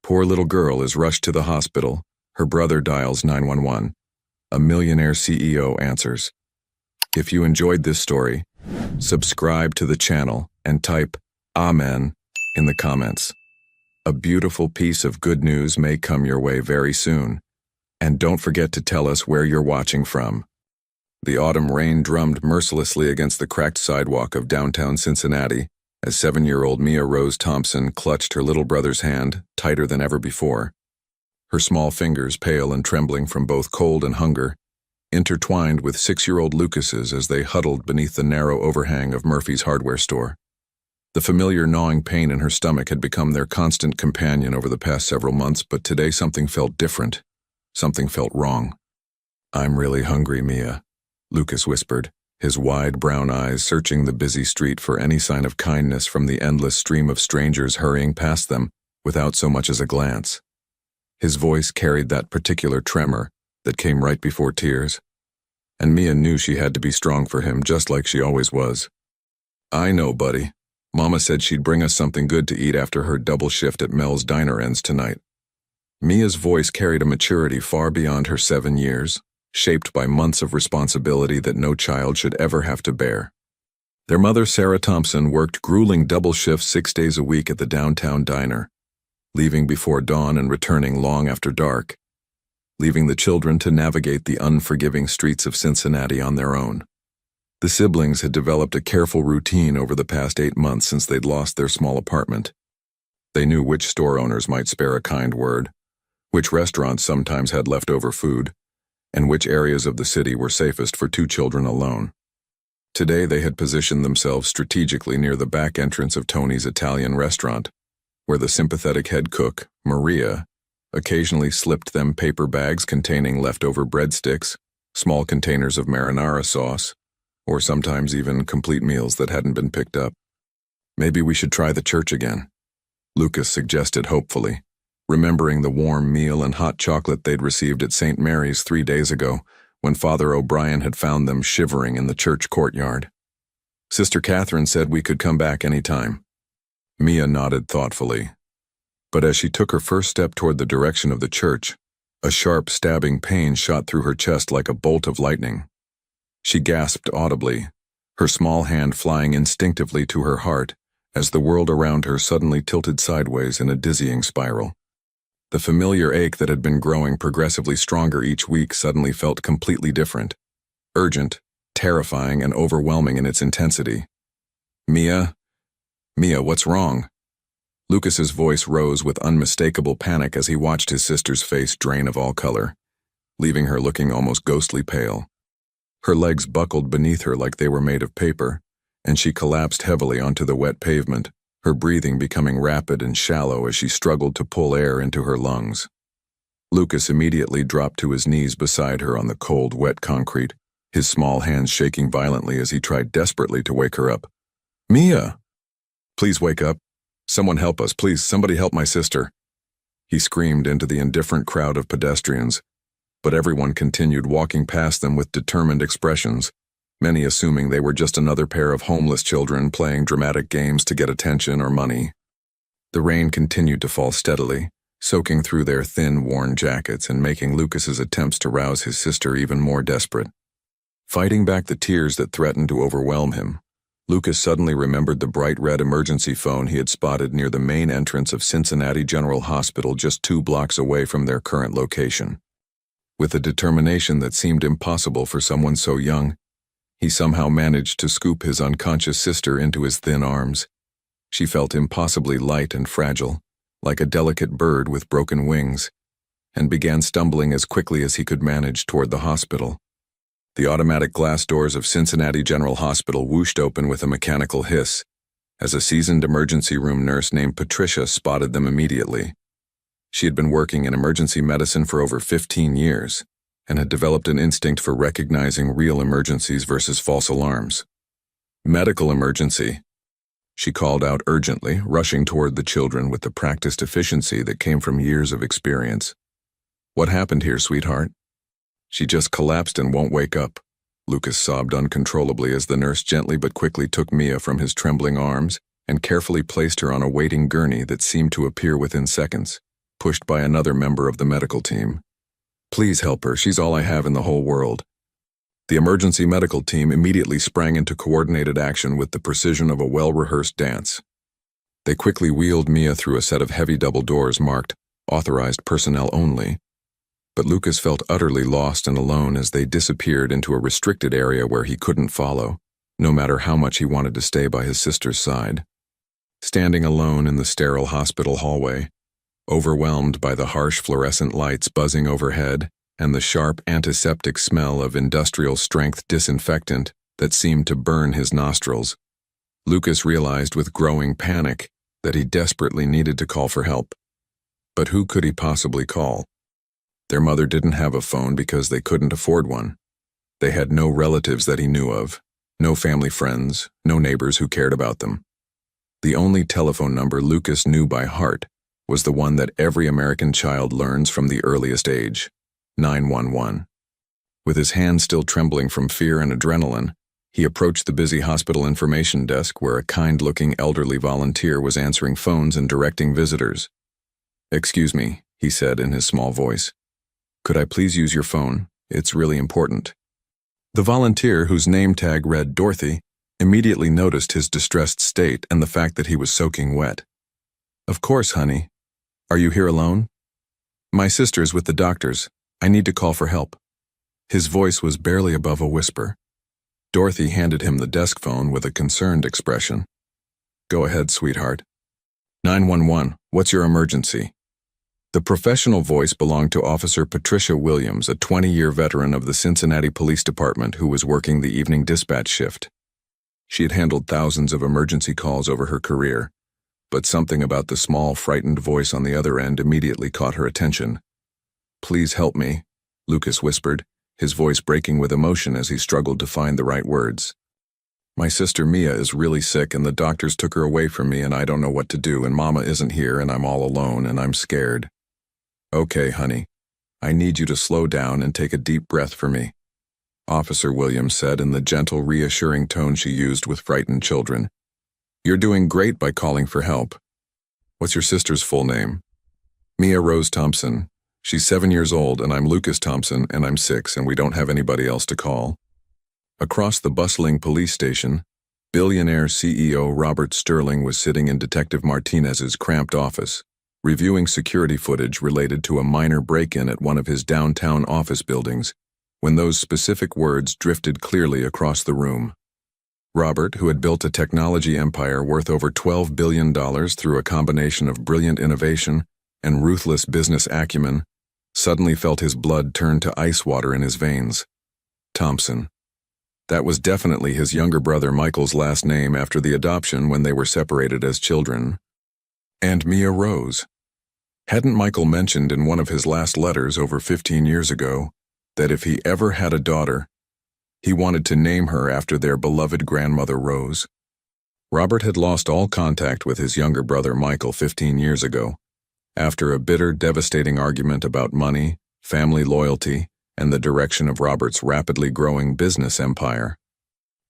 poor little girl is rushed to the hospital. Her brother dials 911. A millionaire CEO answers. If you enjoyed this story, subscribe to the channel and type Amen in the comments. A beautiful piece of good news may come your way very soon. And don't forget to tell us where you're watching from. The autumn rain drummed mercilessly against the cracked sidewalk of downtown Cincinnati as 7-year-old Mia Rose Thompson clutched her little brother's hand tighter than ever before. Her small fingers, pale and trembling from both cold and hunger, intertwined with 6-year-old Lucas's as they huddled beneath the narrow overhang of Murphy's hardware store. The familiar gnawing pain in her stomach had become their constant companion over the past several months, but today something felt different. Something felt wrong. "I'm really hungry, Mia," Lucas whispered, his wide brown eyes searching the busy street for any sign of kindness from the endless stream of strangers hurrying past them without so much as a glance. His voice carried that particular tremor that came right before tears, and Mia knew she had to be strong for him, just like she always was. "I know, buddy. Mama said she'd bring us something good to eat after her double shift at Mel's Diner ends tonight." Mia's voice carried a maturity far beyond her 7 years, shaped by months of responsibility that no child should ever have to bear. Their mother, Sarah Thompson, worked grueling double shifts 6 days a week at the downtown diner, leaving before dawn and returning long after dark, leaving the children to navigate the unforgiving streets of Cincinnati on their own. The siblings had developed a careful routine over the past 8 months since they'd lost their small apartment. They knew which store owners might spare a kind word, which restaurants sometimes had leftover food, and which areas of the city were safest for 2 children alone. Today they had positioned themselves strategically near the back entrance of Tony's Italian restaurant, where the sympathetic head cook, Maria, occasionally slipped them paper bags containing leftover breadsticks, small containers of marinara sauce, or sometimes even complete meals that hadn't been picked up. "Maybe we should try the church again," Lucas suggested hopefully, remembering the warm meal and hot chocolate they'd received at St. Mary's 3 days ago when Father O'Brien had found them shivering in the church courtyard. "Sister Catherine said we could come back any time." Mia nodded thoughtfully. But as she took her first step toward the direction of the church, a sharp, stabbing pain shot through her chest like a bolt of lightning. She gasped audibly, her small hand flying instinctively to her heart as the world around her suddenly tilted sideways in a dizzying spiral. The familiar ache that had been growing progressively stronger each week suddenly felt completely different, urgent, terrifying, and overwhelming in its intensity. Mia, what's wrong?" Lucas's voice rose with unmistakable panic as he watched his sister's face drain of all color, leaving her looking almost ghostly pale. Her legs buckled beneath her like they were made of paper, and she collapsed heavily onto the wet pavement, her breathing becoming rapid and shallow as she struggled to pull air into her lungs. Lucas immediately dropped to his knees beside her on the cold, wet concrete, his small hands shaking violently as he tried desperately to wake her up. "Mia! Please wake up. Someone help us, please. Somebody help my sister," he screamed into the indifferent crowd of pedestrians, but everyone continued walking past them with determined expressions, many assuming they were just another pair of homeless children playing dramatic games to get attention or money. The rain continued to fall steadily, soaking through their thin, worn jackets and making Lucas's attempts to rouse his sister even more desperate. Fighting back the tears that threatened to overwhelm him, Lucas suddenly remembered the bright red emergency phone he had spotted near the main entrance of Cincinnati General Hospital just 2 blocks away from their current location. With a determination that seemed impossible for someone so young, he somehow managed to scoop his unconscious sister into his thin arms. She felt impossibly light and fragile, like a delicate bird with broken wings, and began stumbling as quickly as he could manage toward the hospital. The automatic glass doors of Cincinnati General Hospital whooshed open with a mechanical hiss, as a seasoned emergency room nurse named Patricia spotted them immediately. She had been working in emergency medicine for over 15 years, and had developed an instinct for recognizing real emergencies versus false alarms. "Medical emergency," she called out urgently, rushing toward the children with the practiced efficiency that came from years of experience. "What happened here, sweetheart?" "She just collapsed and won't wake up," Lucas sobbed uncontrollably as the nurse gently but quickly took Mia from his trembling arms and carefully placed her on a waiting gurney that seemed to appear within seconds. pushed by another member of the medical team. "Please help her, she's all I have in the whole world." The emergency medical team immediately sprang into coordinated action with the precision of a well-rehearsed dance. They quickly wheeled Mia through a set of heavy double doors marked "Authorized Personnel Only," but Lucas felt utterly lost and alone as they disappeared into a restricted area where he couldn't follow, no matter how much he wanted to stay by his sister's side. Standing alone in the sterile hospital hallway, overwhelmed by the harsh fluorescent lights buzzing overhead and the sharp antiseptic smell of industrial-strength disinfectant that seemed to burn his nostrils, Lucas realized with growing panic that he desperately needed to call for help. But who could he possibly call? Their mother didn't have a phone because they couldn't afford one. They had no relatives that he knew of, no family friends, no neighbors who cared about them. The only telephone number Lucas knew by heart was the one that every American child learns from the earliest age, 911. With his hands still trembling from fear and adrenaline, he approached the busy hospital information desk where a kind-looking elderly volunteer was answering phones and directing visitors. "Excuse me," he said in his small voice. "Could I please use your phone? It's really important." The volunteer, whose name tag read Dorothy, immediately noticed his distressed state and the fact that he was soaking wet. "Of course, honey. Are you here alone?" "My sister's with the doctors. I need to call for help." His voice was barely above a whisper. Dorothy handed him the desk phone with a concerned expression. "Go ahead, sweetheart." 911, what's your emergency?" The professional voice belonged to Officer Patricia Williams, a 20-year veteran of the Cincinnati Police Department who was working the evening dispatch shift. She had handled thousands of emergency calls over her career, but something about the small, frightened voice on the other end immediately caught her attention. "Please help me," Lucas whispered, his voice breaking with emotion as he struggled to find the right words. "My sister Mia is really sick and the doctors took her away from me and I don't know what to do and Mama isn't here and I'm all alone and I'm scared." "Okay, honey. I need you to slow down and take a deep breath for me," Officer Williams said in the gentle, reassuring tone she used with frightened children. "You're doing great by calling for help. What's your sister's full name?" "Mia Rose Thompson. She's 7 years old and I'm Lucas Thompson and I'm 6 and we don't have anybody else to call." Across the bustling police station, billionaire CEO Robert Sterling was sitting in Detective Martinez's cramped office, reviewing security footage related to a minor break-in at one of his downtown office buildings, when those specific words drifted clearly across the room. Robert, who had built a technology empire worth over $12 billion through a combination of brilliant innovation and ruthless business acumen, suddenly felt his blood turn to ice water in his veins. Thompson. That was definitely his younger brother Michael's last name after the adoption when they were separated as children. And Mia Rose. Hadn't Michael mentioned in one of his last letters over 15 years ago that if he ever had a daughter, he wanted to name her after their beloved grandmother Rose? Robert had lost all contact with his younger brother Michael 15 years ago, after a bitter, devastating argument about money, family loyalty, and the direction of Robert's rapidly growing business empire.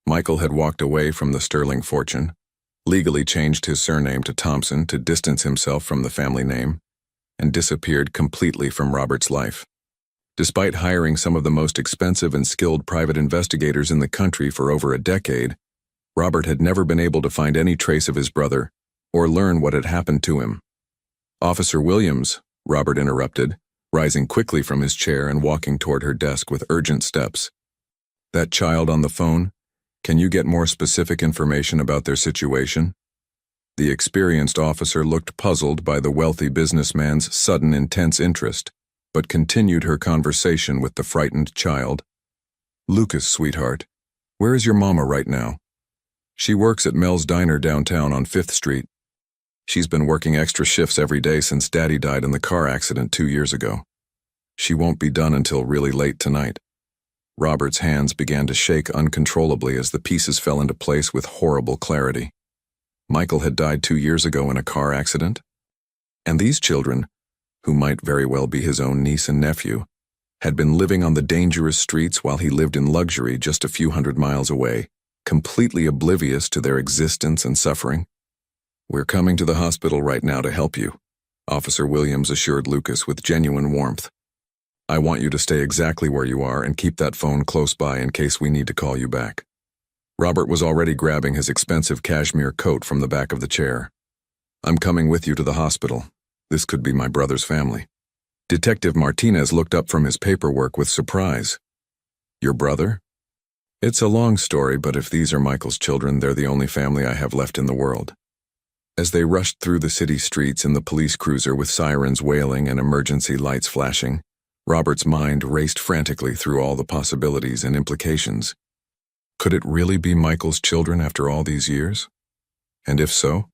Michael had walked away from the Sterling fortune, legally changed his surname to Thompson to distance himself from the family name, and disappeared completely from Robert's life. Despite hiring some of the most expensive and skilled private investigators in the country for over a decade, Robert had never been able to find any trace of his brother or learn what had happened to him. "Officer Williams," Robert interrupted, rising quickly from his chair and walking toward her desk with urgent steps. "That child on the phone, can you get more specific information about their situation?" The experienced officer looked puzzled by the wealthy businessman's sudden intense interest, but continued her conversation with the frightened child. "Lucas, sweetheart, where is your mama right now?" "She works at Mel's Diner downtown on 5th Street. She's been working extra shifts every day since Daddy died in the car accident 2 years ago. She won't be done until really late tonight." Robert's hands began to shake uncontrollably as the pieces fell into place with horrible clarity. Michael had died 2 years ago in a car accident? And these children, who might very well be his own niece and nephew, had been living on the dangerous streets while he lived in luxury just a few hundred miles away, completely oblivious to their existence and suffering. "We're coming to the hospital right now to help you," Officer Williams assured Lucas with genuine warmth. I want you to stay exactly where you are and keep that phone close by in case we need to call you back. Robert was already grabbing his expensive cashmere coat from the back of the chair. I'm coming with you to the hospital. This could be my brother's family. Detective Martinez looked up from his paperwork with surprise. Your brother? It's a long story, but if these are Michael's children, they're the only family I have left in the world. As they rushed through the city streets in the police cruiser with sirens wailing and emergency lights flashing, Robert's mind raced frantically through all the possibilities and implications. Could it really be Michael's children after all these years? And if so,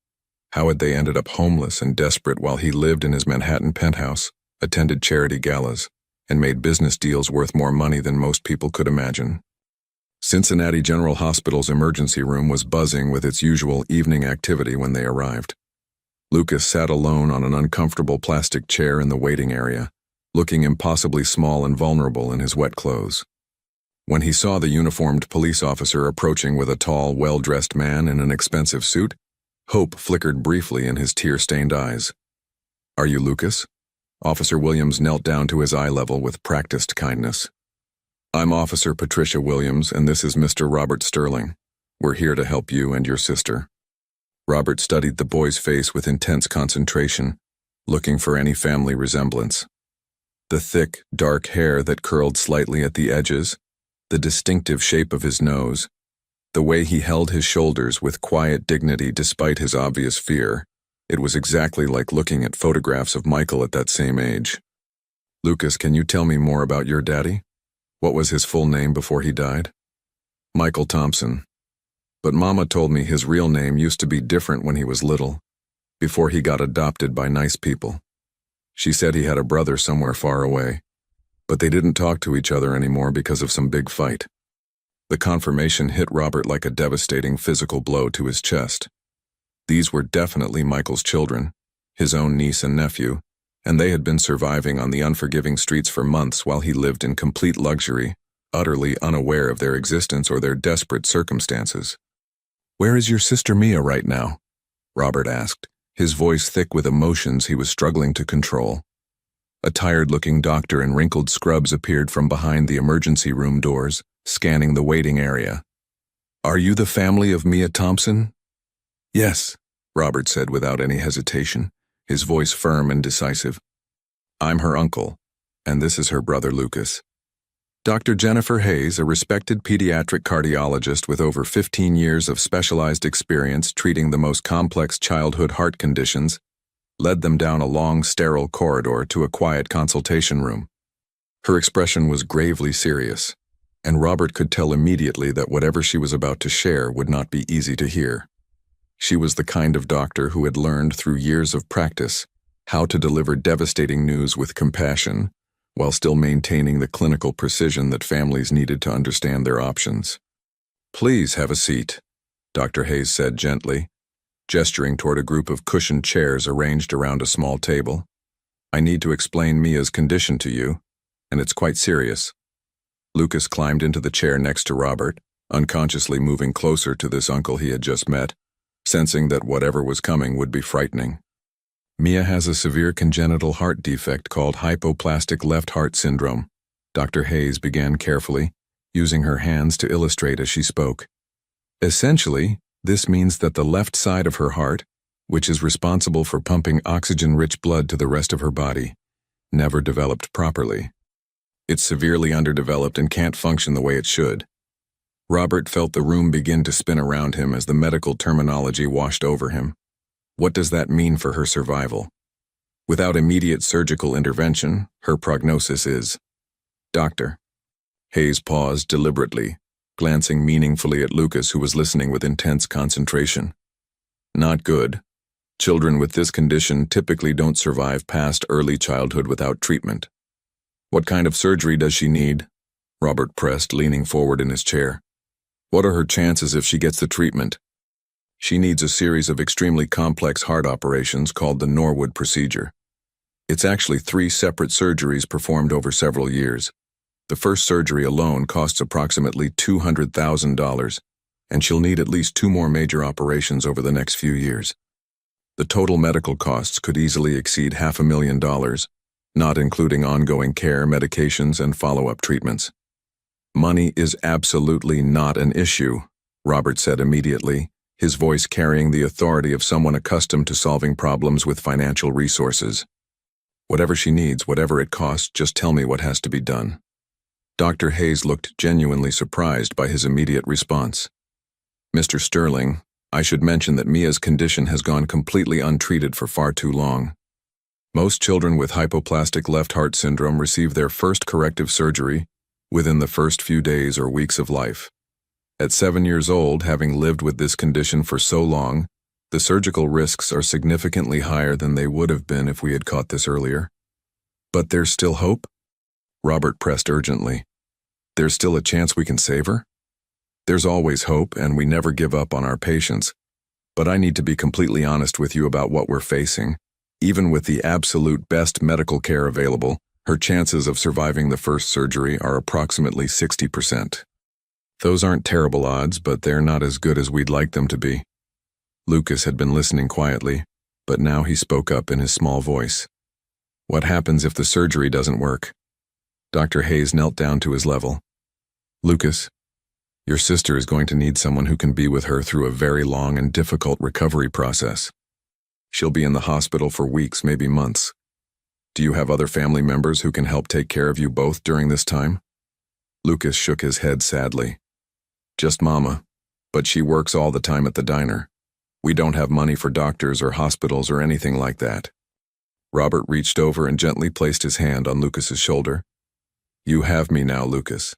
how had they ended up homeless and desperate while he lived in his Manhattan penthouse, attended charity galas, and made business deals worth more money than most people could imagine? Cincinnati General Hospital's emergency room was buzzing with its usual evening activity when they arrived. Lucas sat alone on an uncomfortable plastic chair in the waiting area, looking impossibly small and vulnerable in his wet clothes. When he saw the uniformed police officer approaching with a tall, well-dressed man in an expensive suit, hope flickered briefly in his tear-stained eyes. Are you Lucas? Officer Williams knelt down to his eye level with practiced kindness. I'm Officer Patricia Williams, and this is Mr. Robert Sterling. We're here to help you and your sister. Robert studied the boy's face with intense concentration, looking for any family resemblance. The thick, dark hair that curled slightly at the edges, the distinctive shape of his nose, the way he held his shoulders with quiet dignity despite his obvious fear. It was exactly like looking at photographs of Michael at that same age. Lucas, can you tell me more about your daddy? What was his full name before he died? Michael Thompson. But Mama told me his real name used to be different when he was little, before he got adopted by nice people. She said he had a brother somewhere far away, but they didn't talk to each other anymore because of some big fight. The confirmation hit Robert like a devastating physical blow to his chest. These were definitely Michael's children, his own niece and nephew, and they had been surviving on the unforgiving streets for months while he lived in complete luxury, utterly unaware of their existence or their desperate circumstances. Where is your sister Mia right now? Robert asked, his voice thick with emotions he was struggling to control. A tired-looking doctor in wrinkled scrubs appeared from behind the emergency room doors, scanning the waiting area. Are you the family of Mia Thompson? Yes, Robert said without any hesitation, his voice firm and decisive. I'm her uncle, and this is her brother Lucas. Dr. Jennifer Hayes, a respected pediatric cardiologist with over 15 years of specialized experience treating the most complex childhood heart conditions, led them down a long, sterile corridor to a quiet consultation room. Her expression was gravely serious, and Robert could tell immediately that whatever she was about to share would not be easy to hear. She was the kind of doctor who had learned through years of practice how to deliver devastating news with compassion, while still maintaining the clinical precision that families needed to understand their options. Please have a seat, Dr. Hayes said gently, gesturing toward a group of cushioned chairs arranged around a small table. I need to explain Mia's condition to you, and it's quite serious. Lucas climbed into the chair next to Robert, unconsciously moving closer to this uncle he had just met, sensing that whatever was coming would be frightening. Mia has a severe congenital heart defect called hypoplastic left heart syndrome, Dr. Hayes began carefully, using her hands to illustrate as she spoke. Essentially, this means that the left side of her heart, which is responsible for pumping oxygen-rich blood to the rest of her body, never developed properly. It's severely underdeveloped and can't function the way it should. Robert felt the room begin to spin around him as the medical terminology washed over him. What does that mean for her survival? Without immediate surgical intervention, her prognosis is... Doctor. Hayes paused deliberately, glancing meaningfully at Lucas, who was listening with intense concentration. Not good. Children with this condition typically don't survive past early childhood without treatment. What kind of surgery does she need? Robert pressed, leaning forward in his chair. What are her chances if she gets the treatment? She needs a series of extremely complex heart operations called the Norwood procedure. It's actually 3 separate surgeries performed over several years. The first surgery alone costs approximately $200,000, and she'll need at least 2 more major operations over the next few years. The total medical costs could easily exceed $500,000, not including ongoing care, medications, and follow-up treatments. Money is absolutely not an issue, Robert said immediately, his voice carrying the authority of someone accustomed to solving problems with financial resources. Whatever she needs, whatever it costs, just tell me what has to be done. Dr. Hayes looked genuinely surprised by his immediate response. Mr. Sterling, I should mention that Mia's condition has gone completely untreated for far too long. Most children with hypoplastic left heart syndrome receive their first corrective surgery within the first few days or weeks of life. At 7 years old, having lived with this condition for so long, the surgical risks are significantly higher than they would have been if we had caught this earlier. But there's still hope? Robert pressed urgently. There's still a chance we can save her? There's always hope, and we never give up on our patients. But I need to be completely honest with you about what we're facing. Even with the absolute best medical care available, her chances of surviving the first surgery are approximately 60%. Those aren't terrible odds, but they're not as good as we'd like them to be. Lucas had been listening quietly, but now he spoke up in his small voice. What happens if the surgery doesn't work? Dr. Hayes knelt down to his level. Lucas, your sister is going to need someone who can be with her through a very long and difficult recovery process. She'll be in the hospital for weeks, maybe months. Do you have other family members who can help take care of you both during this time? Lucas shook his head sadly. Just Mama, but she works all the time at the diner. We don't have money for doctors or hospitals or anything like that. Robert reached over and gently placed his hand on Lucas's shoulder. You have me now, Lucas.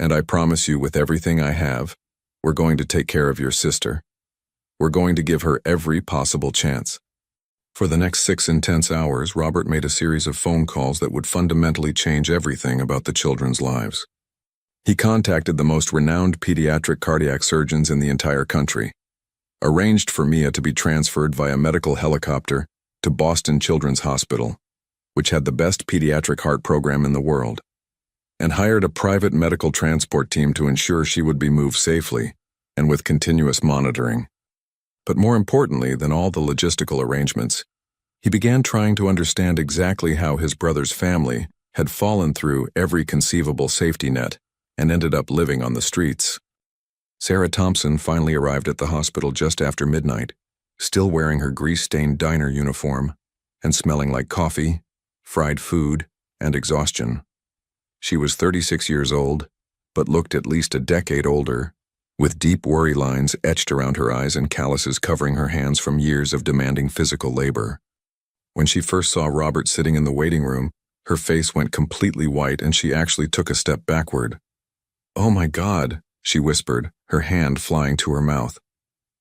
And I promise you, with everything I have, we're going to take care of your sister. We're going to give her every possible chance. For the next 6 intense hours, Robert made a series of phone calls that would fundamentally change everything about the children's lives. He contacted the most renowned pediatric cardiac surgeons in the entire country, arranged for Mia to be transferred via medical helicopter to Boston Children's Hospital, which had the best pediatric heart program in the world, and hired a private medical transport team to ensure she would be moved safely and with continuous monitoring. But more importantly than all the logistical arrangements, he began trying to understand exactly how his brother's family had fallen through every conceivable safety net and ended up living on the streets. Sarah Thompson finally arrived at the hospital just after midnight, still wearing her grease-stained diner uniform and smelling like coffee, fried food, and exhaustion. She was 36 years old, but looked at least a decade older, with deep worry lines etched around her eyes and calluses covering her hands from years of demanding physical labor. When she first saw Robert sitting in the waiting room, her face went completely white and she actually took a step backward. "Oh my God," she whispered, her hand flying to her mouth.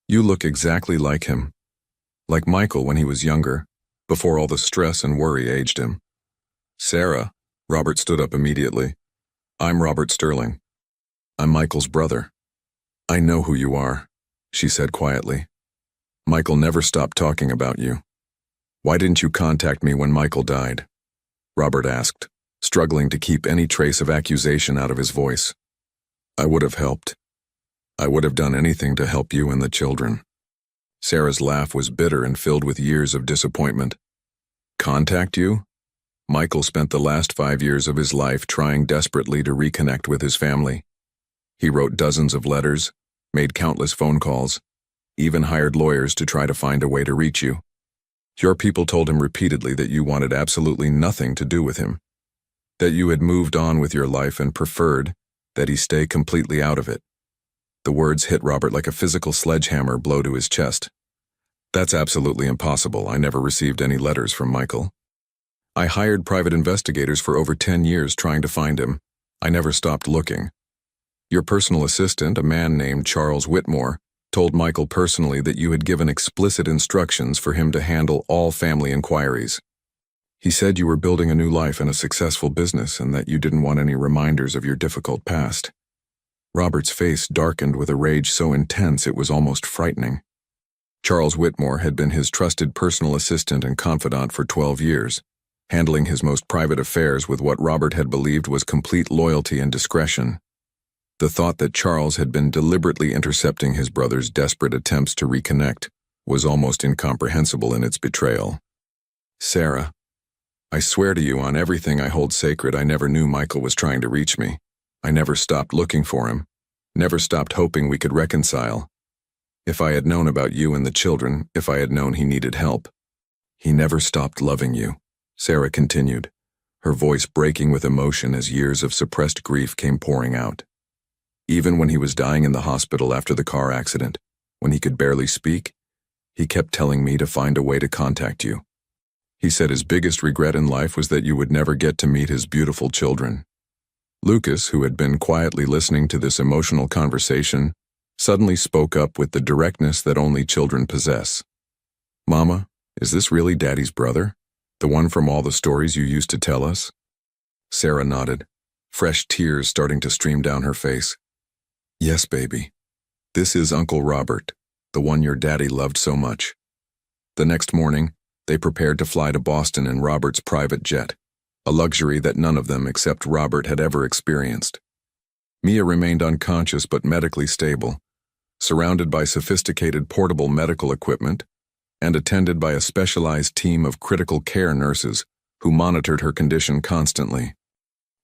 "You look exactly like him. Like Michael when he was younger, before all the stress and worry aged him." "Sarah," Robert stood up immediately. "I'm Robert Sterling. I'm Michael's brother." "I know who you are," she said quietly. "Michael never stopped talking about you. Why didn't you contact me when Michael died?" Robert asked, struggling to keep any trace of accusation out of his voice. "I would have helped. I would have done anything to help you and the children." Sarah's laugh was bitter and filled with years of disappointment. "Contact you? Michael spent the last 5 years of his life trying desperately to reconnect with his family. He wrote dozens of letters, made countless phone calls, even hired lawyers to try to find a way to reach you. Your people told him repeatedly that you wanted absolutely nothing to do with him, that you had moved on with your life and preferred that he stay completely out of it." The words hit Robert like a physical sledgehammer blow to his chest. "That's absolutely impossible. I never received any letters from Michael. I hired private investigators for over 10 years trying to find him. I never stopped looking. Your personal assistant, a man named Charles Whitmore, told Michael personally that you had given explicit instructions for him to handle all family inquiries. He said you were building a new life and a successful business and that you didn't want any reminders of your difficult past." Robert's face darkened with a rage so intense it was almost frightening. Charles Whitmore had been his trusted personal assistant and confidant for 12 years, handling his most private affairs with what Robert had believed was complete loyalty and discretion. The thought that Charles had been deliberately intercepting his brother's desperate attempts to reconnect was almost incomprehensible in its betrayal. "Sarah, I swear to you on everything I hold sacred, I never knew Michael was trying to reach me. I never stopped looking for him, never stopped hoping we could reconcile. If I had known about you and the children, if I had known he needed help." "He never stopped loving you," Sarah continued, her voice breaking with emotion as years of suppressed grief came pouring out. "Even when he was dying in the hospital after the car accident, when he could barely speak, he kept telling me to find a way to contact you. He said his biggest regret in life was that you would never get to meet his beautiful children." Lucas, who had been quietly listening to this emotional conversation, suddenly spoke up with the directness that only children possess. "Mama, is this really Daddy's brother? The one from all the stories you used to tell us?" Sarah nodded, fresh tears starting to stream down her face. "Yes, baby. This is Uncle Robert, the one your daddy loved so much." The next morning, they prepared to fly to Boston in Robert's private jet, a luxury that none of them except Robert had ever experienced. Mia remained unconscious but medically stable, surrounded by sophisticated portable medical equipment, and attended by a specialized team of critical care nurses who monitored her condition constantly.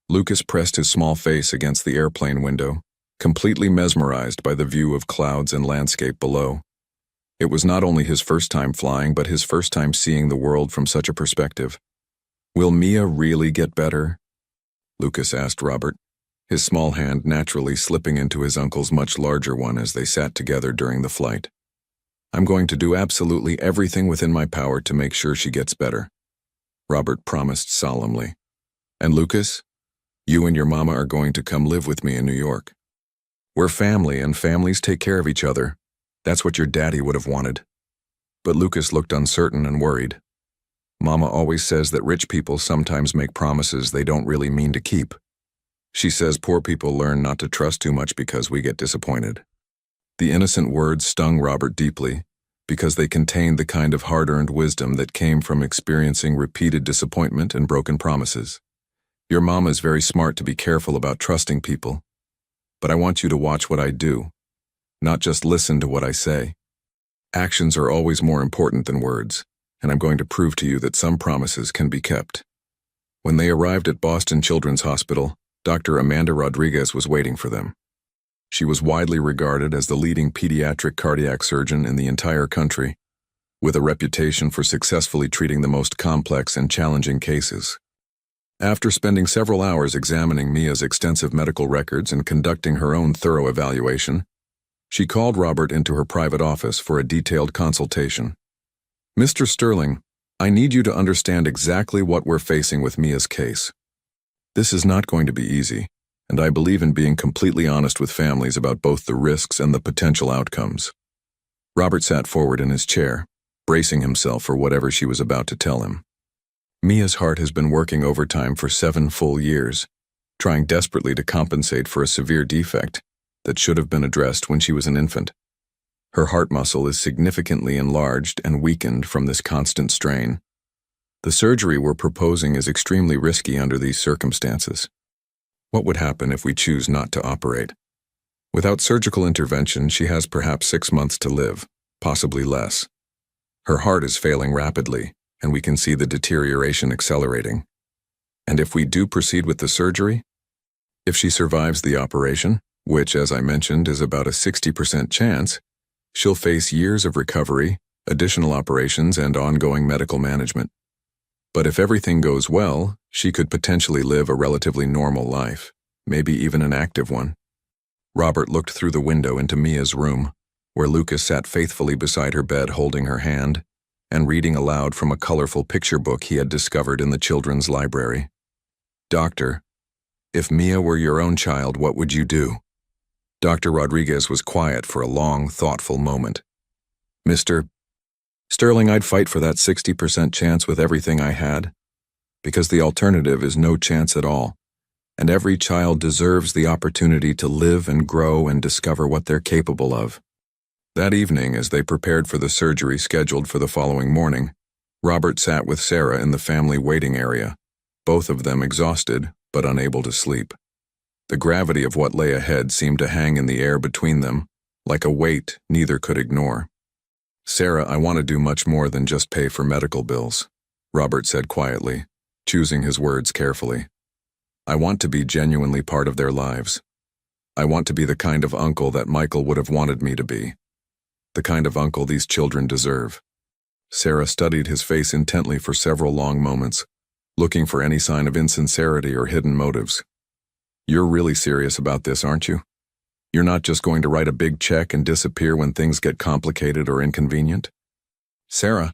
Lucas pressed his small face against the airplane window, completely mesmerized by the view of clouds and landscape below. It was not only his first time flying, but his first time seeing the world from such a perspective. "Will Mia really get better?" Lucas asked Robert, his small hand naturally slipping into his uncle's much larger one as they sat together during the flight. "I'm going to do absolutely everything within my power to make sure she gets better," Robert promised solemnly. "And Lucas, you and your mama are going to come live with me in New York. We're family, and families take care of each other. That's what your daddy would have wanted." But Lucas looked uncertain and worried. "Mama always says that rich people sometimes make promises they don't really mean to keep. She says poor people learn not to trust too much because we get disappointed." The innocent words stung Robert deeply, because they contained the kind of hard-earned wisdom that came from experiencing repeated disappointment and broken promises. "Your mama is very smart to be careful about trusting people, but I want you to watch what I do, not just listen to what I say. Actions are always more important than words, and I'm going to prove to you that some promises can be kept." When they arrived at Boston Children's Hospital, Dr. Amanda Rodriguez was waiting for them. She was widely regarded as the leading pediatric cardiac surgeon in the entire country, with a reputation for successfully treating the most complex and challenging cases. After spending several hours examining Mia's extensive medical records and conducting her own thorough evaluation, she called Robert into her private office for a detailed consultation. "Mr. Sterling, I need you to understand exactly what we're facing with Mia's case. This is not going to be easy, and I believe in being completely honest with families about both the risks and the potential outcomes." Robert sat forward in his chair, bracing himself for whatever she was about to tell him. "Mia's heart has been working overtime for 7 full years, trying desperately to compensate for a severe defect that should have been addressed when she was an infant. Her heart muscle is significantly enlarged and weakened from this constant strain. The surgery we're proposing is extremely risky under these circumstances. What would happen if we choose not to operate? Without surgical intervention, she has perhaps 6 months to live, possibly less. Her heart is failing rapidly, and we can see the deterioration accelerating. And if we do proceed with the surgery, if she survives the operation, which, as I mentioned, is about a 60% chance, she'll face years of recovery, additional operations, and ongoing medical management. But if everything goes well, she could potentially live a relatively normal life, maybe even an active one." Robert looked through the window into Mia's room, where Lucas sat faithfully beside her bed holding her hand and reading aloud from a colorful picture book he had discovered in the children's library. "Doctor, if Mia were your own child, what would you do?" Dr. Rodriguez was quiet for a long, thoughtful moment. "Mr. Sterling, I'd fight for that 60% chance with everything I had, because the alternative is no chance at all, and every child deserves the opportunity to live and grow and discover what they're capable of." That evening, as they prepared for the surgery scheduled for the following morning, Robert sat with Sarah in the family waiting area, both of them exhausted but unable to sleep. The gravity of what lay ahead seemed to hang in the air between them, like a weight neither could ignore. Sarah, I want to do much more than just pay for medical bills, Robert said quietly, choosing his words carefully. I want to be genuinely part of their lives. I want to be the kind of uncle that Michael would have wanted me to be. The kind of uncle these children deserve. Sarah studied his face intently for several long moments, looking for any sign of insincerity or hidden motives. You're really serious about this, aren't you? You're not just going to write a big check and disappear when things get complicated or inconvenient? Sarah,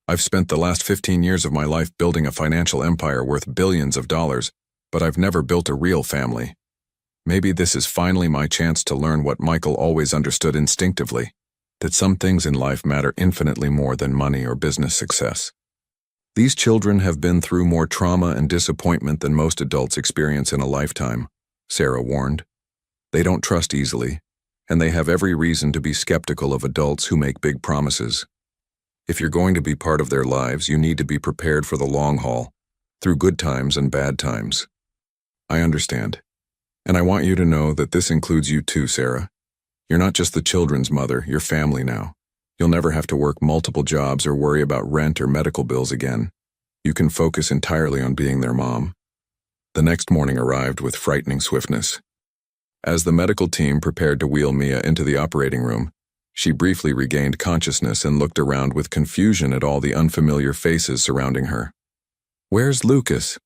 I've spent the last 15 years of my life building a financial empire worth billions of dollars, but I've never built a real family. Maybe this is finally my chance to learn what Michael always understood instinctively, that some things in life matter infinitely more than money or business success. These children have been through more trauma and disappointment than most adults experience in a lifetime, Sarah warned. They don't trust easily, and they have every reason to be skeptical of adults who make big promises. If you're going to be part of their lives, you need to be prepared for the long haul, through good times and bad times. I understand. And I want you to know that this includes you too, Sarah. You're not just the children's mother, you're family now. You'll never have to work multiple jobs or worry about rent or medical bills again. You can focus entirely on being their mom. The next morning arrived with frightening swiftness. As the medical team prepared to wheel Mia into the operating room, she briefly regained consciousness and looked around with confusion at all the unfamiliar faces surrounding her. "Where's Lucas?"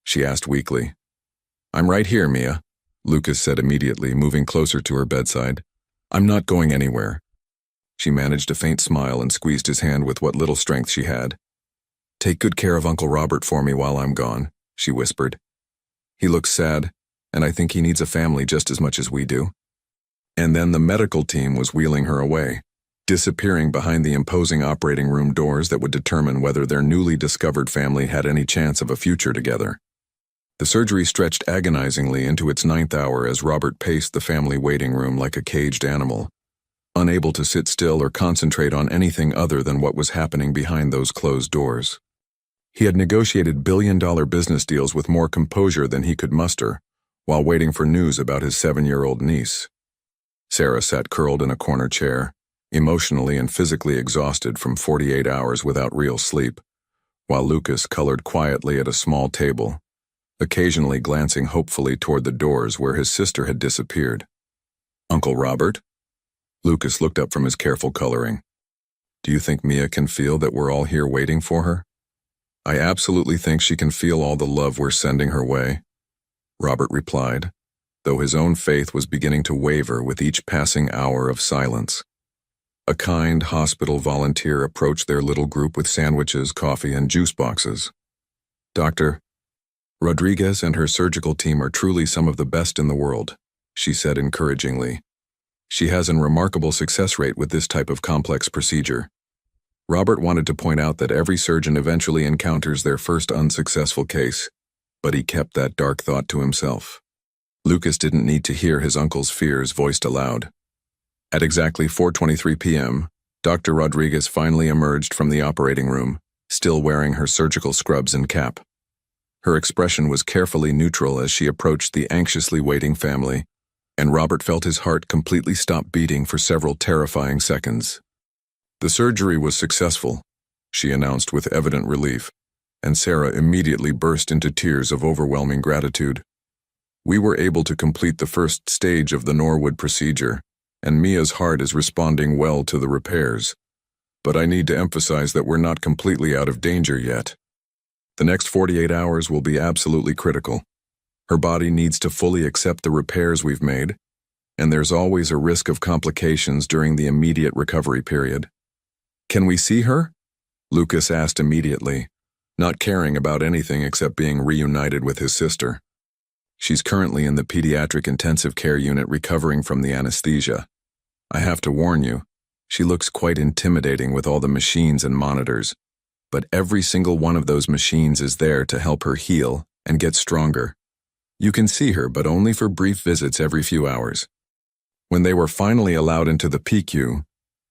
she asked weakly. "I'm right here, Mia," Lucas said immediately, moving closer to her bedside. "I'm not going anywhere." She managed a faint smile and squeezed his hand with what little strength she had. "Take good care of Uncle Robert for me while I'm gone," she whispered. "He looks sad, and I think he needs a family just as much as we do." And then the medical team was wheeling her away, disappearing behind the imposing operating room doors that would determine whether their newly discovered family had any chance of a future together. The surgery stretched agonizingly into its 9th hour as Robert paced the family waiting room like a caged animal, unable to sit still or concentrate on anything other than what was happening behind those closed doors. He had negotiated billion-dollar business deals with more composure than he could muster, while waiting for news about his 7-year-old niece. Sarah sat curled in a corner chair, emotionally and physically exhausted from 48 hours without real sleep, while Lucas colored quietly at a small table, occasionally glancing hopefully toward the doors where his sister had disappeared. "Uncle Robert?" Lucas looked up from his careful coloring. "Do you think Mia can feel that we're all here waiting for her?" "I absolutely think she can feel all the love we're sending her way," Robert replied, though his own faith was beginning to waver with each passing hour of silence. A kind hospital volunteer approached their little group with sandwiches, coffee, and juice boxes. "Dr. Rodriguez and her surgical team are truly some of the best in the world," she said encouragingly. "She has a remarkable success rate with this type of complex procedure." Robert wanted to point out that every surgeon eventually encounters their first unsuccessful case, but he kept that dark thought to himself. Lucas didn't need to hear his uncle's fears voiced aloud. At exactly 4:23 p.m., Dr. Rodriguez finally emerged from the operating room, still wearing her surgical scrubs and cap. Her expression was carefully neutral as she approached the anxiously waiting family, and Robert felt his heart completely stop beating for several terrifying seconds. "The surgery was successful," she announced with evident relief, and Sarah immediately burst into tears of overwhelming gratitude. "We were able to complete the first stage of the Norwood procedure, and Mia's heart is responding well to the repairs. But I need to emphasize that we're not completely out of danger yet. The next 48 hours will be absolutely critical. Her body needs to fully accept the repairs we've made, and there's always a risk of complications during the immediate recovery period." "Can we see her?" Lucas asked immediately, not caring about anything except being reunited with his sister. "She's currently in the pediatric intensive care unit recovering from the anesthesia. I have to warn you, she looks quite intimidating with all the machines and monitors, but every single one of those machines is there to help her heal and get stronger. You can see her, but only for brief visits every few hours." When they were finally allowed into the PICU,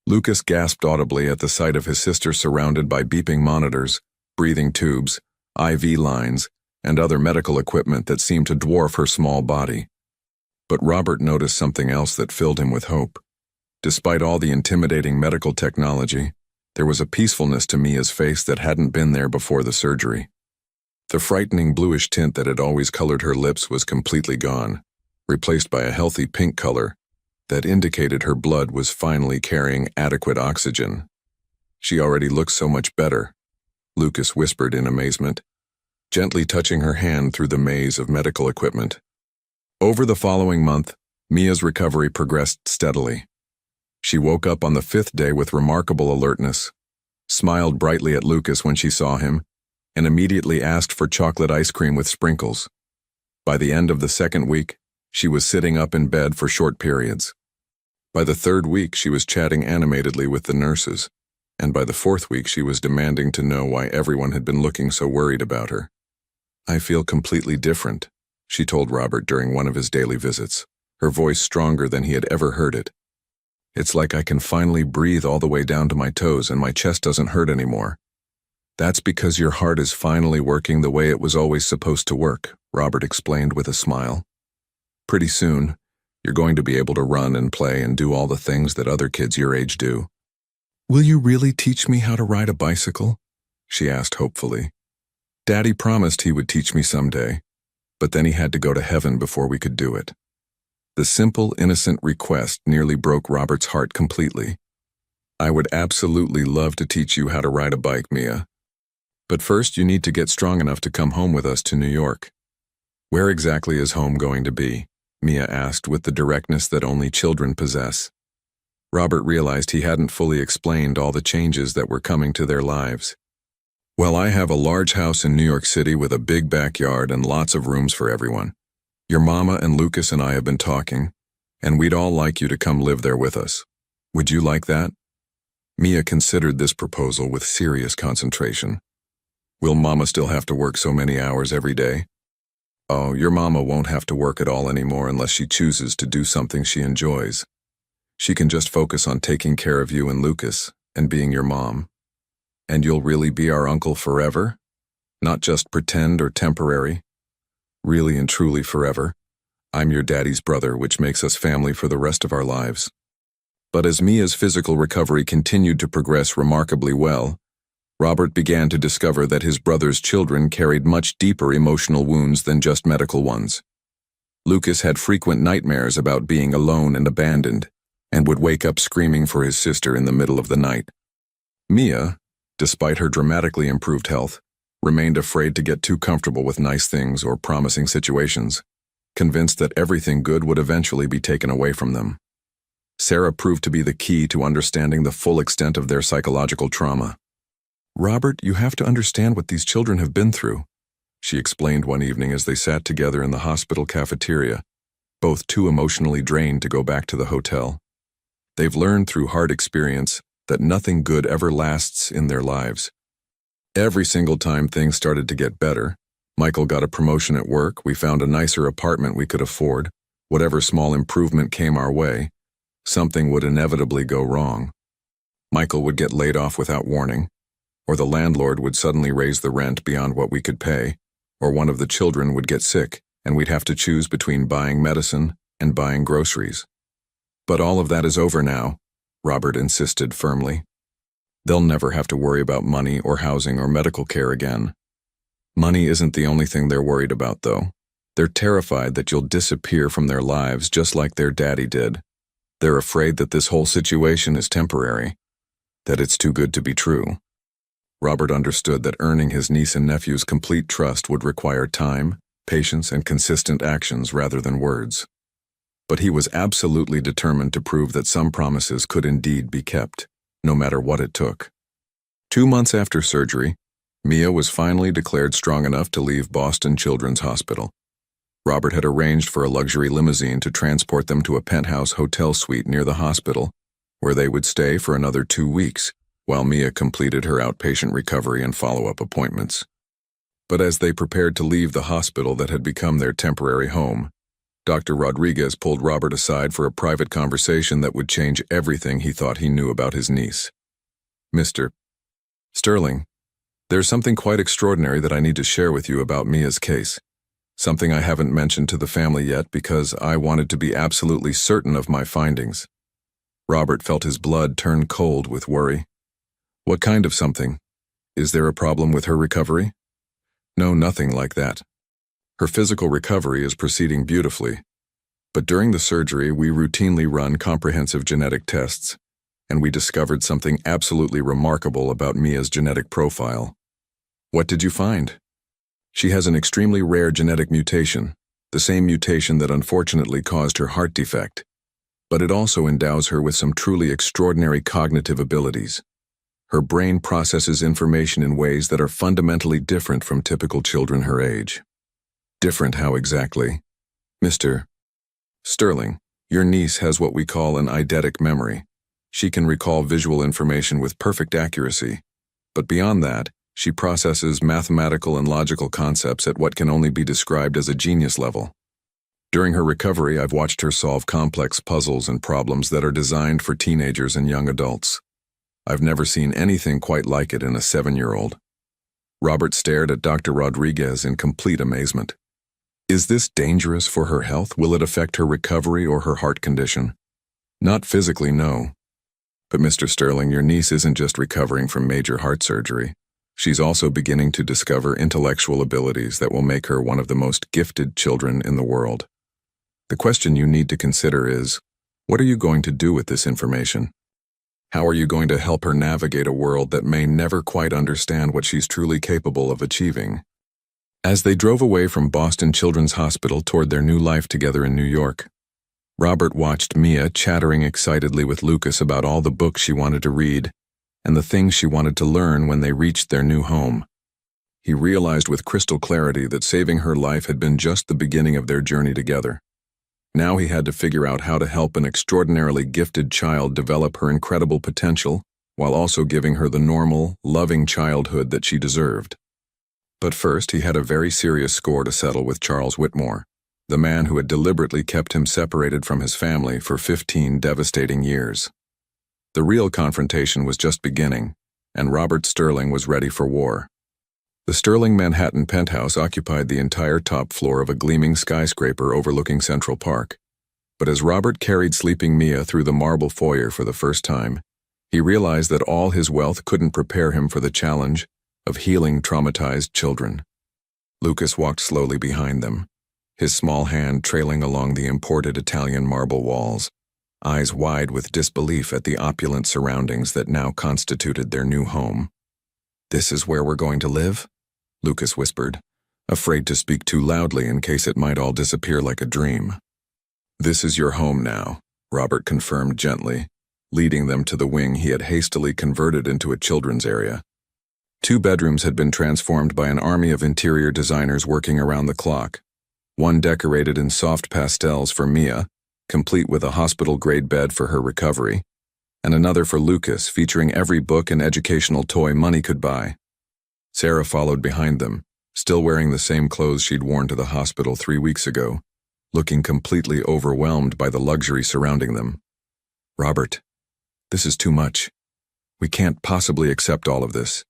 Lucas gasped audibly at the sight of his sister surrounded by beeping monitors, breathing tubes, IV lines, and other medical equipment that seemed to dwarf her small body. But Robert noticed something else that filled him with hope. Despite all the intimidating medical technology, there was a peacefulness to Mia's face that hadn't been there before the surgery. The frightening bluish tint that had always colored her lips was completely gone, replaced by a healthy pink color that indicated her blood was finally carrying adequate oxygen. "She already looks so much better," Lucas whispered in amazement, gently touching her hand through the maze of medical equipment. Over the following month, Mia's recovery progressed steadily. She woke up on the 5th day with remarkable alertness, smiled brightly at Lucas when she saw him, and immediately asked for chocolate ice cream with sprinkles. By the end of the 2nd week, she was sitting up in bed for short periods. By the 3rd week, she was chatting animatedly with the nurses, and by the 4th week, she was demanding to know why everyone had been looking so worried about her. "I feel completely different," she told Robert during one of his daily visits, her voice stronger than he had ever heard it. "It's like I can finally breathe all the way down to my toes and my chest doesn't hurt anymore." "That's because your heart is finally working the way it was always supposed to work," Robert explained with a smile. "Pretty soon, you're going to be able to run and play and do all the things that other kids your age do." "Will you really teach me how to ride a bicycle?" she asked hopefully. "Daddy promised he would teach me someday, but then he had to go to heaven before we could do it." The simple, innocent request nearly broke Robert's heart completely. "I would absolutely love to teach you how to ride a bike, Mia. But first you need to get strong enough to come home with us to New York." "Where exactly is home going to be?" Mia asked with the directness that only children possess. Robert realized he hadn't fully explained all the changes that were coming to their lives. "Well, I have a large house in New York City with a big backyard and lots of rooms for everyone. Your mama and Lucas and I have been talking, and we'd all like you to come live there with us. Would you like that?" Mia considered this proposal with serious concentration. "Will mama still have to work so many hours every day?" "Oh, your mama won't have to work at all anymore unless she chooses to do something she enjoys. She can just focus on taking care of you and Lucas and being your mom. And you'll really be our uncle forever? Not just pretend or temporary? Really and truly forever. I'm your daddy's brother, which makes us family for the rest of our lives." But as Mia's physical recovery continued to progress remarkably well, Robert began to discover that his brother's children carried much deeper emotional wounds than just medical ones. Lucas had frequent nightmares about being alone and abandoned, and would wake up screaming for his sister in the middle of the night. Mia, despite her dramatically improved health, remained afraid to get too comfortable with nice things or promising situations, convinced that everything good would eventually be taken away from them. Sarah proved to be the key to understanding the full extent of their psychological trauma. "Robert, you have to understand what these children have been through," she explained one evening as they sat together in the hospital cafeteria, both too emotionally drained to go back to the hotel. "They've learned through hard experience that nothing good ever lasts in their lives. Every single time things started to get better, Michael got a promotion at work, we found a nicer apartment we could afford, whatever small improvement came our way, something would inevitably go wrong. Michael would get laid off without warning, or the landlord would suddenly raise the rent beyond what we could pay, or one of the children would get sick, and we'd have to choose between buying medicine and buying groceries. But all of that is over now," Robert insisted firmly. "They'll never have to worry about money or housing or medical care again. Money isn't the only thing they're worried about, though. They're terrified that you'll disappear from their lives just like their daddy did. They're afraid that this whole situation is temporary, that it's too good to be true." Robert understood that earning his niece and nephew's complete trust would require time, patience, and consistent actions rather than words. But he was absolutely determined to prove that some promises could indeed be kept, no matter what it took. 2 months after surgery, Mia was finally declared strong enough to leave Boston Children's Hospital. Robert had arranged for a luxury limousine to transport them to a penthouse hotel suite near the hospital, where they would stay for another 2 weeks, while Mia completed her outpatient recovery and follow-up appointments. But as they prepared to leave the hospital that had become their temporary home, Dr. Rodriguez pulled Robert aside for a private conversation that would change everything he thought he knew about his niece. "Mr. Sterling, there's something quite extraordinary that I need to share with you about Mia's case. Something I haven't mentioned to the family yet because I wanted to be absolutely certain of my findings. Robert felt his blood turn cold with worry. What kind of something? Is there a problem with her recovery? No, nothing like that. Her physical recovery is proceeding beautifully. But during the surgery, we routinely run comprehensive genetic tests, and we discovered something absolutely remarkable about Mia's genetic profile. What did you find? She has an extremely rare genetic mutation, the same mutation that unfortunately caused her heart defect. But it also endows her with some truly extraordinary cognitive abilities. Her brain processes information in ways that are fundamentally different from typical children her age. Different how exactly? Mr. Sterling, your niece has what we call an eidetic memory. She can recall visual information with perfect accuracy. But beyond that, she processes mathematical and logical concepts at what can only be described as a genius level. During her recovery, I've watched her solve complex puzzles and problems that are designed for teenagers and young adults. I've never seen anything quite like it in a 7-year-old. Robert stared at Dr. Rodriguez in complete amazement. Is this dangerous for her health? Will it affect her recovery or her heart condition? Not physically, no. But Mr. Sterling, your niece isn't just recovering from major heart surgery. She's also beginning to discover intellectual abilities that will make her one of the most gifted children in the world. The question you need to consider is, what are you going to do with this information? How are you going to help her navigate a world that may never quite understand what she's truly capable of achieving? As they drove away from Boston Children's Hospital toward their new life together in New York, Robert watched Mia chattering excitedly with Lucas about all the books she wanted to read and the things she wanted to learn when they reached their new home. He realized with crystal clarity that saving her life had been just the beginning of their journey together. Now he had to figure out how to help an extraordinarily gifted child develop her incredible potential while also giving her the normal, loving childhood that she deserved. But first, he had a very serious score to settle with Charles Whitmore, the man who had deliberately kept him separated from his family for 15 devastating years. The real confrontation was just beginning, and Robert Sterling was ready for war. The Sterling Manhattan penthouse occupied the entire top floor of a gleaming skyscraper overlooking Central Park. But as Robert carried sleeping Mia through the marble foyer for the first time, he realized that all his wealth couldn't prepare him for the challenge of healing traumatized children. Lucas walked slowly behind them, his small hand trailing along the imported Italian marble walls, eyes wide with disbelief at the opulent surroundings that now constituted their new home. "This is where we're going to live?" Lucas whispered, afraid to speak too loudly in case it might all disappear like a dream. "This is your home now," Robert confirmed gently, leading them to the wing he had hastily converted into a children's area. 2 bedrooms had been transformed by an army of interior designers working around the clock. One decorated in soft pastels for Mia, complete with a hospital-grade bed for her recovery, and another for Lucas featuring every book and educational toy money could buy. Sarah followed behind them, still wearing the same clothes she'd worn to the hospital 3 weeks ago, looking completely overwhelmed by the luxury surrounding them. "Robert, this is too much. We can't possibly accept all of this.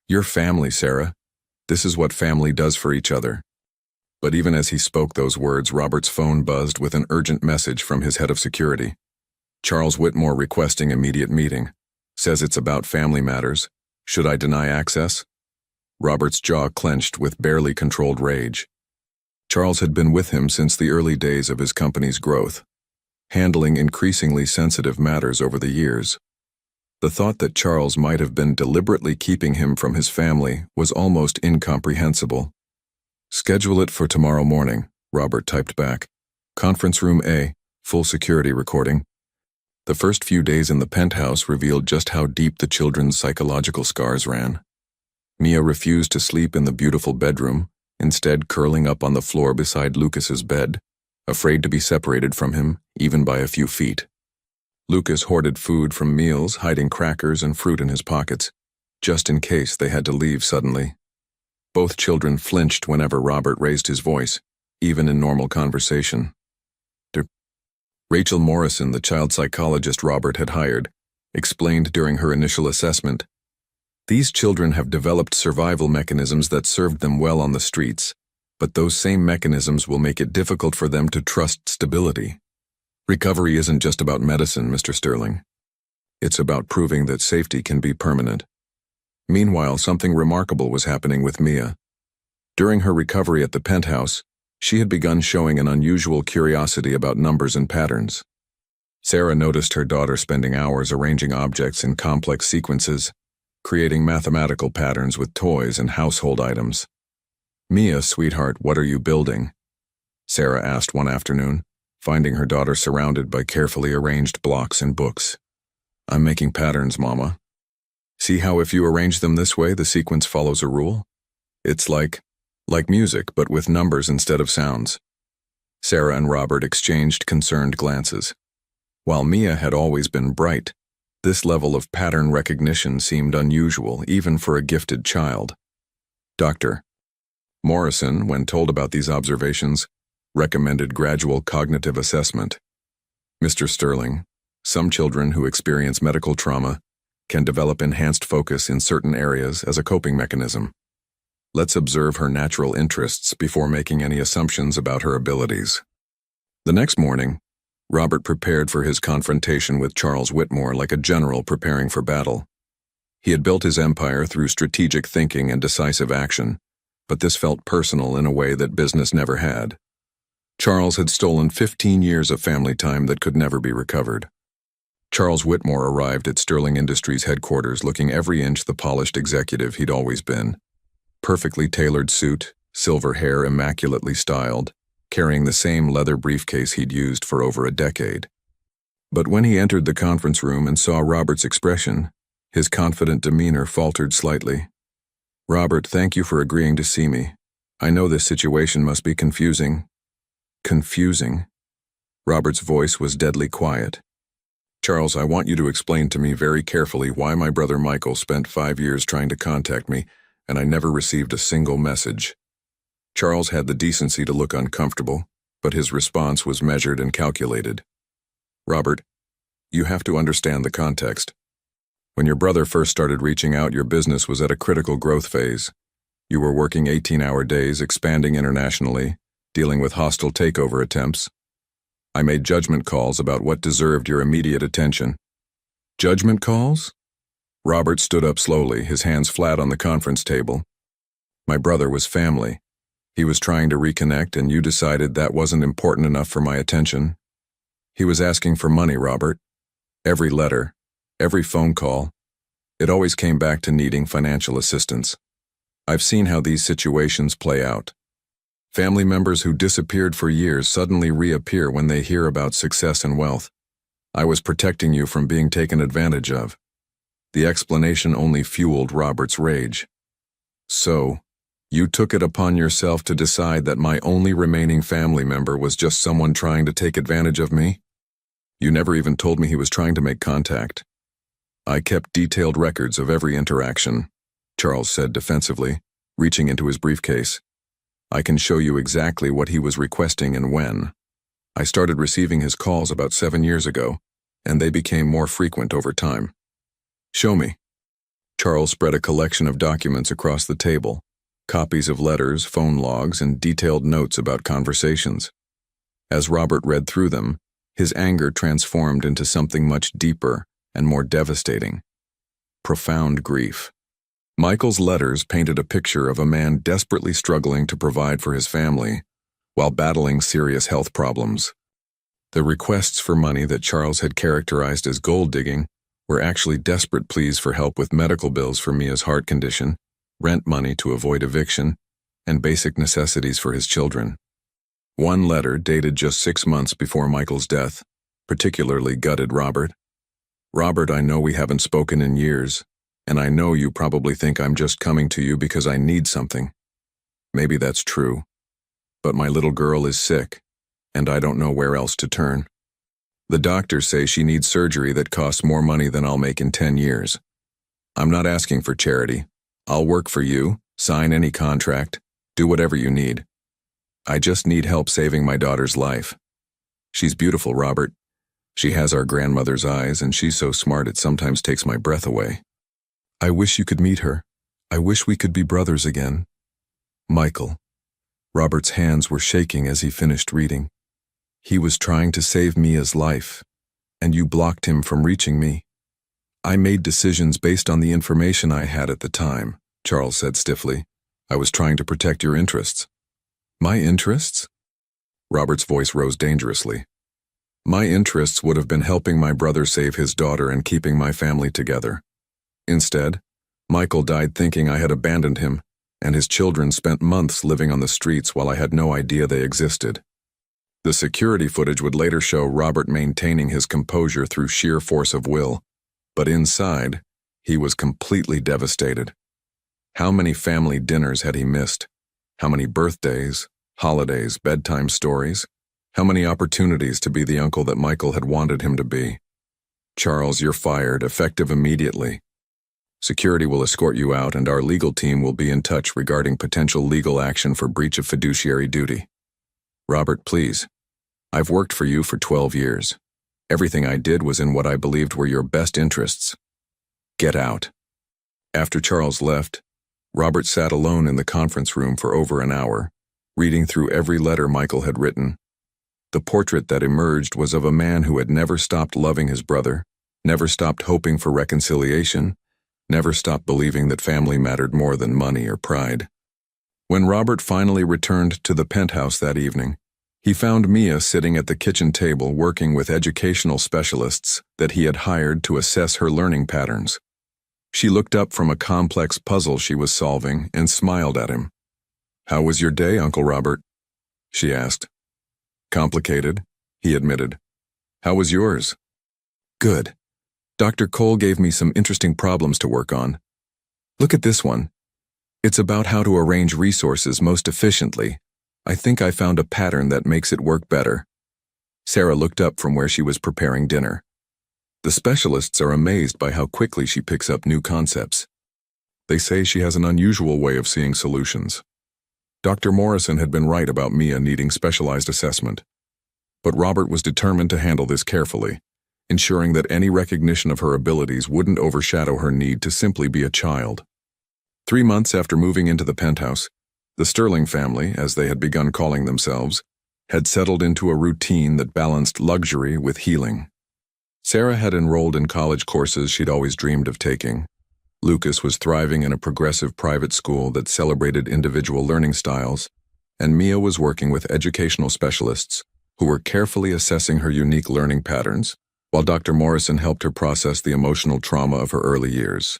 You're family, Sarah. This is what family does for each other." But even as he spoke those words, Robert's phone buzzed with an urgent message from his head of security. "Charles Whitmore requesting immediate meeting. Says it's about family matters. Should I deny access?" Robert's jaw clenched with barely controlled rage. Charles had been with him since the early days of his company's growth, handling increasingly sensitive matters over the years. The thought that Charles might have been deliberately keeping him from his family was almost incomprehensible. "Schedule it for tomorrow morning," Robert typed back. "Conference room A, full security recording." The first few days in the penthouse revealed just how deep the children's psychological scars ran. Mia refused to sleep in the beautiful bedroom, instead curling up on the floor beside Lucas's bed, afraid to be separated from him, even by a few feet. Lucas hoarded food from meals, hiding crackers and fruit in his pockets, just in case they had to leave suddenly. Both children flinched whenever Robert raised his voice, even in normal conversation. Rachel Morrison, the child psychologist Robert had hired, explained during her initial assessment, "These children have developed survival mechanisms that served them well on the streets, but those same mechanisms will make it difficult for them to trust stability. Recovery isn't just about medicine, Mr. Sterling. It's about proving that safety can be permanent. Meanwhile, something remarkable was happening with Mia. During her recovery at the penthouse, she had begun showing an unusual curiosity about numbers and patterns. Sarah noticed her daughter spending hours arranging objects in complex sequences, creating mathematical patterns with toys and household items. "Mia, sweetheart, what are you building?" Sarah asked one afternoon, finding her daughter surrounded by carefully arranged blocks and books. "I'm making patterns, Mama. See how if you arrange them this way, the sequence follows a rule? It's like music, but with numbers instead of sounds." Sarah and Robert exchanged concerned glances. While Mia had always been bright, this level of pattern recognition seemed unusual even for a gifted child. Dr. Morrison, when told about these observations, recommended gradual cognitive assessment. "Mr. Sterling, some children who experience medical trauma can develop enhanced focus in certain areas as a coping mechanism. Let's observe her natural interests before making any assumptions about her abilities." The next morning, Robert prepared for his confrontation with Charles Whitmore like a general preparing for battle. He had built his empire through strategic thinking and decisive action, but this felt personal in a way that business never had. Charles had stolen 15 years of family time that could never be recovered. Charles Whitmore arrived at Sterling Industries headquarters looking every inch the polished executive he'd always been. Perfectly tailored suit, silver hair immaculately styled, carrying the same leather briefcase he'd used for over a decade. But when he entered the conference room and saw Robert's expression, his confident demeanor faltered slightly. "Robert, thank you for agreeing to see me. I know this situation must be confusing." "Confusing?" Robert's voice was deadly quiet. "Charles, I want you to explain to me very carefully why my brother Michael spent 5 years trying to contact me, and I never received a single message." Charles had the decency to look uncomfortable, but his response was measured and calculated. "Robert, you have to understand the context. When your brother first started reaching out, your business was at a critical growth phase. You were working 18-hour days, expanding internationally, dealing with hostile takeover attempts. I made judgment calls about what deserved your immediate attention." "Judgment calls?" Robert stood up slowly, his hands flat on the conference table. "My brother was family. He was trying to reconnect, and you decided that wasn't important enough for my attention. He was asking for money, Robert. Every letter, every phone call, it always came back to needing financial assistance. I've seen how these situations play out. Family members who disappeared for years suddenly reappear when they hear about success and wealth. I was protecting you from being taken advantage of." The explanation only fueled Robert's rage. "So, you took it upon yourself to decide that my only remaining family member was just someone trying to take advantage of me? You never even told me he was trying to make contact." "I kept detailed records of every interaction," Charles said defensively, reaching into his briefcase. "I can show you exactly what he was requesting and when. I started receiving his calls about 7 years ago, and they became more frequent over time." "Show me." Charles spread a collection of documents across the table, copies of letters, phone logs, and detailed notes about conversations. As Robert read through them, his anger transformed into something much deeper and more devastating: profound grief. Michael's letters painted a picture of a man desperately struggling to provide for his family while battling serious health problems. The requests for money that Charles had characterized as gold digging were actually desperate pleas for help with medical bills for Mia's heart condition, rent money to avoid eviction, and basic necessities for his children. One letter, dated just 6 months before Michael's death, particularly gutted Robert. "Robert, I know we haven't spoken in years, and I know you probably think I'm just coming to you because I need something. Maybe that's true. But my little girl is sick, and I don't know where else to turn. The doctors say she needs surgery that costs more money than I'll make in 10 years. I'm not asking for charity. I'll work for you, sign any contract, do whatever you need. I just need help saving my daughter's life. She's beautiful, Robert. She has our grandmother's eyes, and she's so smart it sometimes takes my breath away. I wish you could meet her. I wish we could be brothers again. Michael." Robert's hands were shaking as he finished reading. He was trying to save Mia's life, and you blocked him from reaching me. I made decisions based on the information I had at the time, Charles said stiffly. I was trying to protect your interests. My interests? Robert's voice rose dangerously. My interests would have been helping my brother save his daughter and keeping my family together. Instead, Michael died thinking I had abandoned him, and his children spent months living on the streets while I had no idea they existed. The security footage would later show Robert maintaining his composure through sheer force of will, but inside, he was completely devastated. How many family dinners had he missed? How many birthdays, holidays, bedtime stories? How many opportunities to be the uncle that Michael had wanted him to be? Charles, you're fired, effective immediately. Security will escort you out, and our legal team will be in touch regarding potential legal action for breach of fiduciary duty. Robert, please. I've worked for you for 12 years. Everything I did was in what I believed were your best interests. Get out. After Charles left, Robert sat alone in the conference room for over an hour, reading through every letter Michael had written. The portrait that emerged was of a man who had never stopped loving his brother, never stopped hoping for reconciliation, never stopped believing that family mattered more than money or pride. When Robert finally returned to the penthouse that evening, he found Mia sitting at the kitchen table working with educational specialists that he had hired to assess her learning patterns. She looked up from a complex puzzle she was solving and smiled at him. "How was your day, Uncle Robert?" she asked. "Complicated," he admitted. "How was yours?" "Good. Dr. Cole gave me some interesting problems to work on. Look at this one. It's about how to arrange resources most efficiently. I think I found a pattern that makes it work better." Sarah looked up from where she was preparing dinner. The specialists are amazed by how quickly she picks up new concepts. They say she has an unusual way of seeing solutions. Dr. Morrison had been right about Mia needing specialized assessment. But Robert was determined to handle this carefully, ensuring that any recognition of her abilities wouldn't overshadow her need to simply be a child. 3 months after moving into the penthouse, the Sterling family, as they had begun calling themselves, had settled into a routine that balanced luxury with healing. Sarah had enrolled in college courses she'd always dreamed of taking. Lucas was thriving in a progressive private school that celebrated individual learning styles, and Mia was working with educational specialists who were carefully assessing her unique learning patterns, while Dr. Morrison helped her process the emotional trauma of her early years.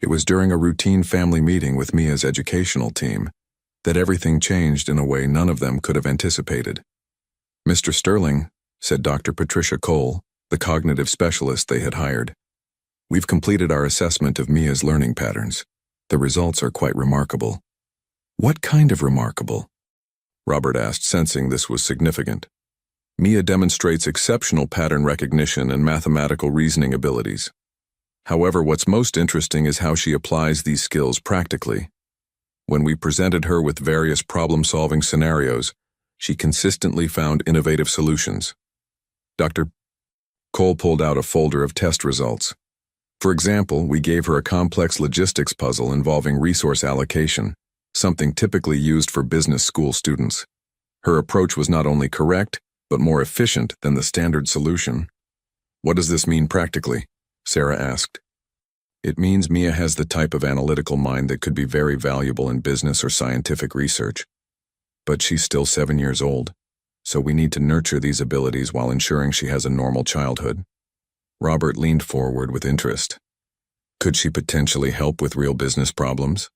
It was during a routine family meeting with Mia's educational team that everything changed in a way none of them could have anticipated. "Mr. Sterling," said Dr. Patricia Cole, the cognitive specialist they had hired, "we've completed our assessment of Mia's learning patterns. The results are quite remarkable." "What kind of remarkable?" Robert asked, sensing this was significant. "Mia demonstrates exceptional pattern recognition and mathematical reasoning abilities. However, what's most interesting is how she applies these skills practically. When we presented her with various problem-solving scenarios, she consistently found innovative solutions." Dr. Cole pulled out a folder of test results. "For example, we gave her a complex logistics puzzle involving resource allocation, something typically used for business school students. Her approach was not only correct, but more efficient than the standard solution." "What does this mean practically?" Sarah asked. "It means Mia has the type of analytical mind that could be very valuable in business or scientific research. But she's still 7 years old, so we need to nurture these abilities while ensuring she has a normal childhood." Robert leaned forward with interest. "Could she potentially help with real business problems?"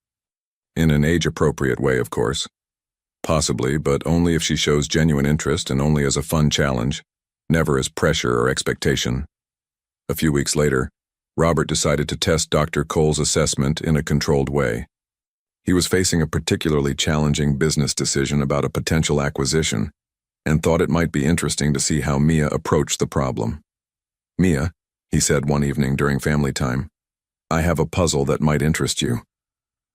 "In an age-appropriate way, of course. Possibly, but only if she shows genuine interest and only as a fun challenge, never as pressure or expectation." A few weeks later, Robert decided to test Dr. Cole's assessment in a controlled way. He was facing a particularly challenging business decision about a potential acquisition, and thought it might be interesting to see how Mia approached the problem. "Mia," he said one evening during family time, "I have a puzzle that might interest you.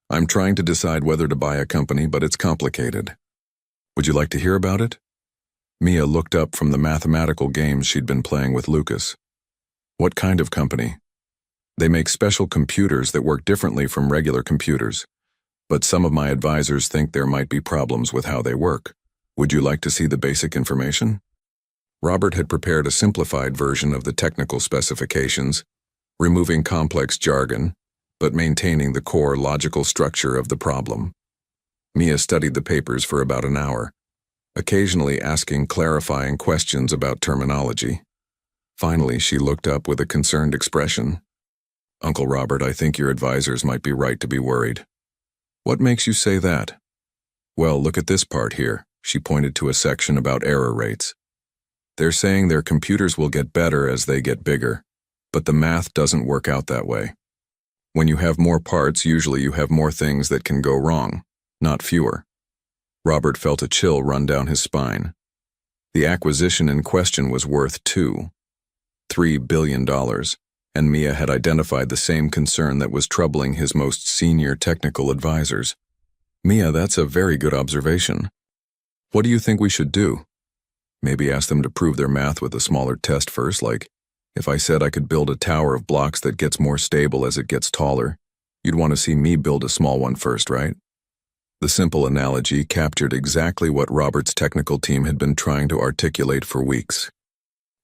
I'm trying to decide whether to buy a company, but it's complicated. Would you like to hear about it?" Mia looked up from the mathematical games she'd been playing with Lucas. "What kind of company?" "They make special computers that work differently from regular computers, but some of my advisors think there might be problems with how they work. Would you like to see the basic information?" Robert had prepared a simplified version of the technical specifications, removing complex jargon, but maintaining the core logical structure of the problem. Mia studied the papers for about an hour, occasionally asking clarifying questions about terminology. Finally, she looked up with a concerned expression. "Uncle Robert, I think your advisors might be right to be worried." "What makes you say that?" "Well, look at this part here." She pointed to a section about error rates. "They're saying their computers will get better as they get bigger, but the math doesn't work out that way. When you have more parts, usually you have more things that can go wrong, not fewer." Robert felt a chill run down his spine. The acquisition in question was worth $3 billion, and Mia had identified the same concern that was troubling his most senior technical advisors. "Mia, that's a very good observation. What do you think we should do? Maybe ask them to prove their math with a smaller test first, like if I said I could build a tower of blocks that gets more stable as it gets taller, you'd want to see me build a small one first, right?" The simple analogy captured exactly what Robert's technical team had been trying to articulate for weeks.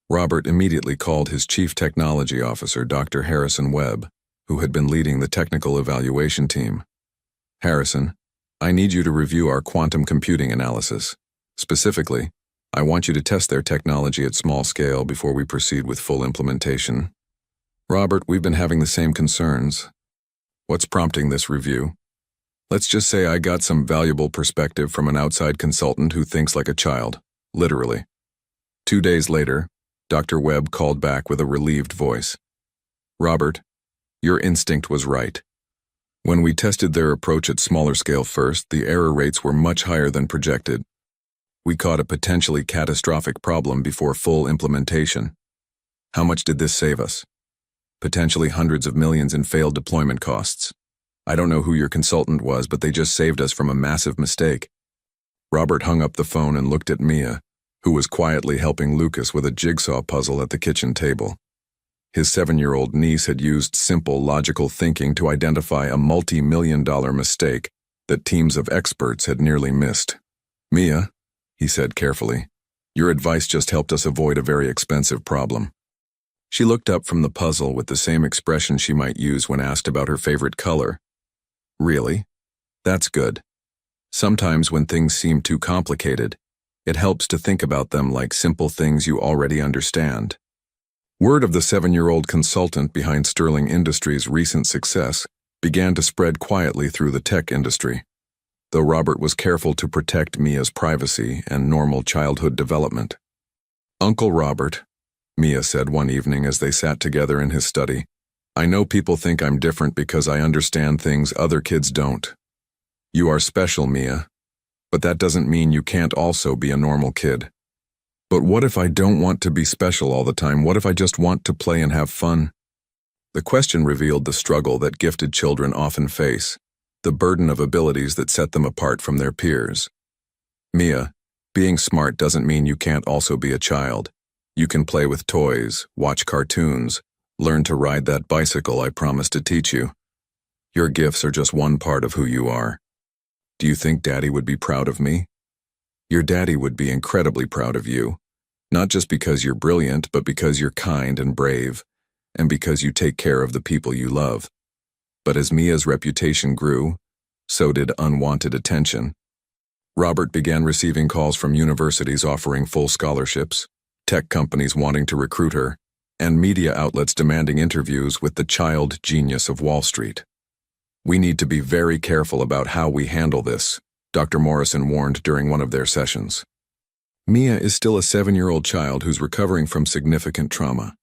Robert immediately called his chief technology officer, Dr. Harrison Webb, who had been leading the technical evaluation team. "Harrison, I need you to review our quantum computing analysis. Specifically, I want you to test their technology at small scale before we proceed with full implementation." "Robert, we've been having the same concerns." "What's prompting this review?" "Let's just say I got some valuable perspective from an outside consultant who thinks like a child, literally." 2 days later, Dr. Webb called back with a relieved voice. "Robert, your instinct was right. When we tested their approach at smaller scale first, the error rates were much higher than projected. We caught a potentially catastrophic problem before full implementation. How much did this save us? Potentially hundreds of millions in failed deployment costs. I don't know who your consultant was, but they just saved us from a massive mistake." Robert hung up the phone and looked at Mia, who was quietly helping Lucas with a jigsaw puzzle at the kitchen table. His 7-year-old niece had used simple, logical thinking to identify a multi-million-dollar mistake that teams of experts had nearly missed. "Mia," he said carefully, "your advice just helped us avoid a very expensive problem." She looked up from the puzzle with the same expression she might use when asked about her favorite color. "Really? That's good. Sometimes when things seem too complicated, it helps to think about them like simple things you already understand." Word of the 7-year-old consultant behind Sterling Industries' recent success began to spread quietly through the tech industry, though Robert was careful to protect Mia's privacy and normal childhood development. "Uncle Robert," Mia said one evening as they sat together in his study, "I know people think I'm different because I understand things other kids don't. You are special, Mia, but that doesn't mean you can't also be a normal kid." "But what if I don't want to be special all the time? What if I just want to play and have fun?" The question revealed the struggle that gifted children often face, the burden of abilities that set them apart from their peers. "Mia, being smart doesn't mean you can't also be a child. You can play with toys, watch cartoons, learn to ride that bicycle I promised to teach you. Your gifts are just one part of who you are. Do you think Daddy would be proud of me? Your daddy would be incredibly proud of you, not just because you're brilliant, but because you're kind and brave, and because you take care of the people you love." But as Mia's reputation grew, so did unwanted attention. Robert began receiving calls from universities offering full scholarships, tech companies wanting to recruit her, and media outlets demanding interviews with the child genius of Wall Street. "We need to be very careful about how we handle this," Dr. Morrison warned during one of their sessions. "Mia is still a 7-year-old child who's recovering from significant trauma.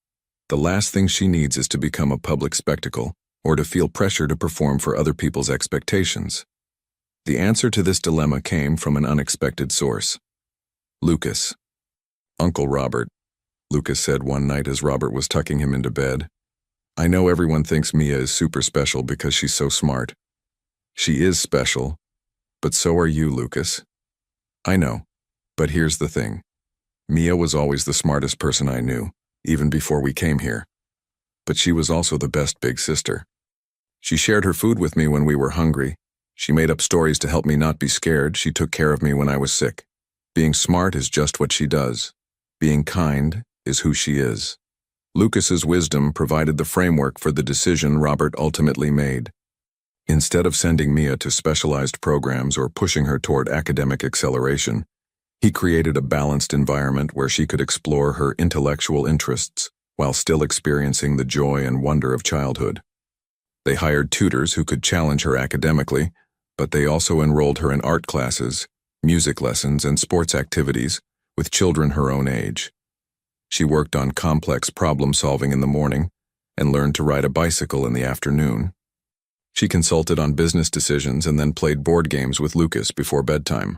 The last thing she needs is to become a public spectacle or to feel pressure to perform for other people's expectations." The answer to this dilemma came from an unexpected source. "Lucas." "Uncle Robert," Lucas said one night as Robert was tucking him into bed, "I know everyone thinks Mia is super special because she's so smart. She is special, but so are you, Lucas. I know, but here's the thing. Mia was always the smartest person I knew, even before we came here. But she was also the best big sister. She shared her food with me when we were hungry. She made up stories to help me not be scared. She took care of me when I was sick. Being smart is just what she does. Being kind is who she is. Lucas's wisdom provided the framework for the decision Robert ultimately made. Instead of sending Mia to specialized programs or pushing her toward academic acceleration, he created a balanced environment where she could explore her intellectual interests while still experiencing the joy and wonder of childhood. They hired tutors who could challenge her academically, but they also enrolled her in art classes, music lessons, and sports activities with children her own age. She worked on complex problem-solving in the morning and learned to ride a bicycle in the afternoon. She consulted on business decisions and then played board games with Lucas before bedtime.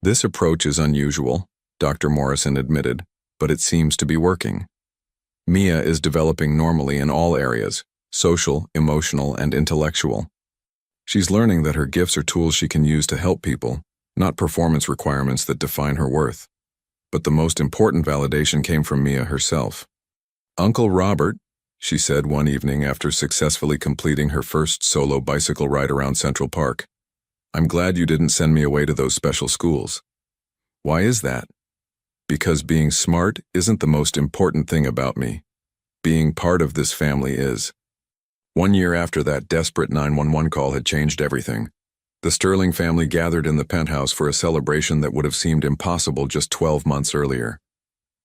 This approach is unusual, Dr. Morrison admitted, but it seems to be working. Mia is developing normally in all areas: social, emotional, and intellectual. She's learning that her gifts are tools she can use to help people, not performance requirements that define her worth. But the most important validation came from Mia herself. "Uncle Robert," she said one evening after successfully completing her first solo bicycle ride around Central Park, "I'm glad you didn't send me away to those special schools." Why is that? Because being smart isn't the most important thing about me. Being part of this family is. 1 year after that desperate 911 call had changed everything, the Sterling family gathered in the penthouse for a celebration that would have seemed impossible just 12 months earlier.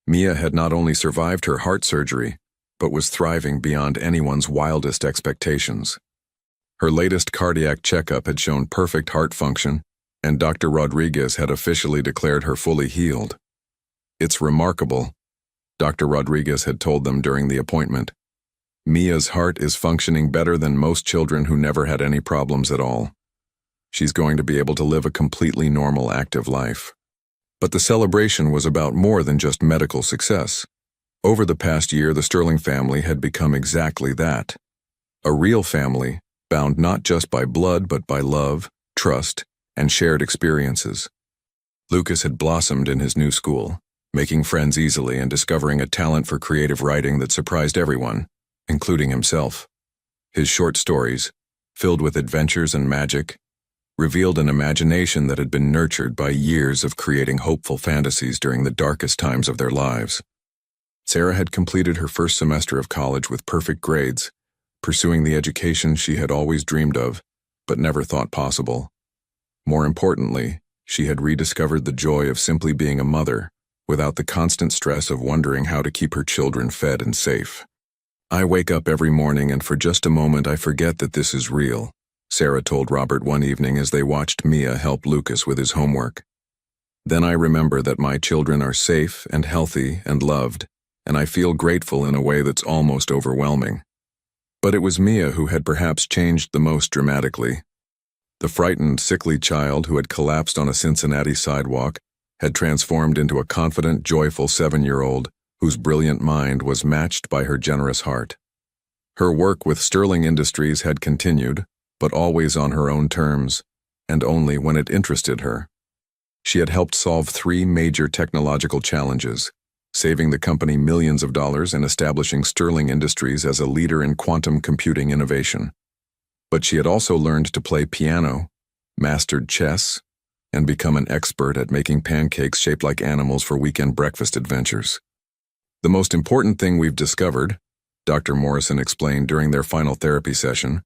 Mia had not only survived her heart surgery, but was thriving beyond anyone's wildest expectations. Her latest cardiac checkup had shown perfect heart function, and Dr. Rodriguez had officially declared her fully healed. "It's remarkable," Dr. Rodriguez had told them during the appointment. "Mia's heart is functioning better than most children who never had any problems at all. She's going to be able to live a completely normal, active life." But the celebration was about more than just medical success. Over the past year, the Sterling family had become exactly that. A real family, bound not just by blood but by love, trust, and shared experiences. Lucas had blossomed in his new school, making friends easily and discovering a talent for creative writing that surprised everyone, including himself. His short stories, filled with adventures and magic, revealed an imagination that had been nurtured by years of creating hopeful fantasies during the darkest times of their lives. Sarah had completed her first semester of college with perfect grades, pursuing the education she had always dreamed of, but never thought possible. More importantly, she had rediscovered the joy of simply being a mother, without the constant stress of wondering how to keep her children fed and safe. "I wake up every morning and for just a moment I forget that this is real," Sarah told Robert one evening as they watched Mia help Lucas with his homework. "Then I remember that my children are safe and healthy and loved, and I feel grateful in a way that's almost overwhelming." But it was Mia who had perhaps changed the most dramatically. The frightened, sickly child who had collapsed on a Cincinnati sidewalk had transformed into a confident, joyful 7-year-old whose brilliant mind was matched by her generous heart. Her work with Sterling Industries had continued, but always on her own terms, and only when it interested her. She had helped solve 3 major technological challenges, saving the company millions of dollars and establishing Sterling Industries as a leader in quantum computing innovation. But she had also learned to play piano, mastered chess, and become an expert at making pancakes shaped like animals for weekend breakfast adventures. "The most important thing we've discovered," Dr. Morrison explained during their final therapy session,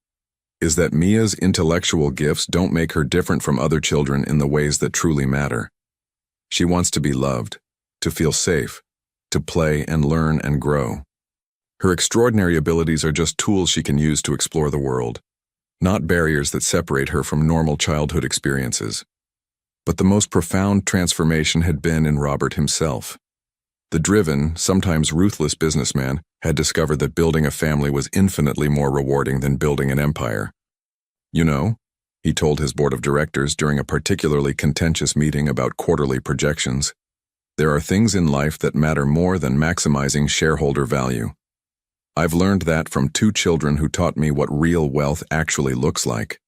"is that Mia's intellectual gifts don't make her different from other children in the ways that truly matter. She wants to be loved, to feel safe, to play and learn and grow. Her extraordinary abilities are just tools she can use to explore the world, not barriers that separate her from normal childhood experiences." But the most profound transformation had been in Robert himself. The driven, sometimes ruthless businessman had discovered that building a family was infinitely more rewarding than building an empire. "You know," he told his board of directors during a particularly contentious meeting about quarterly projections, "there are things in life that matter more than maximizing shareholder value. I've learned that from 2 children who taught me what real wealth actually looks like."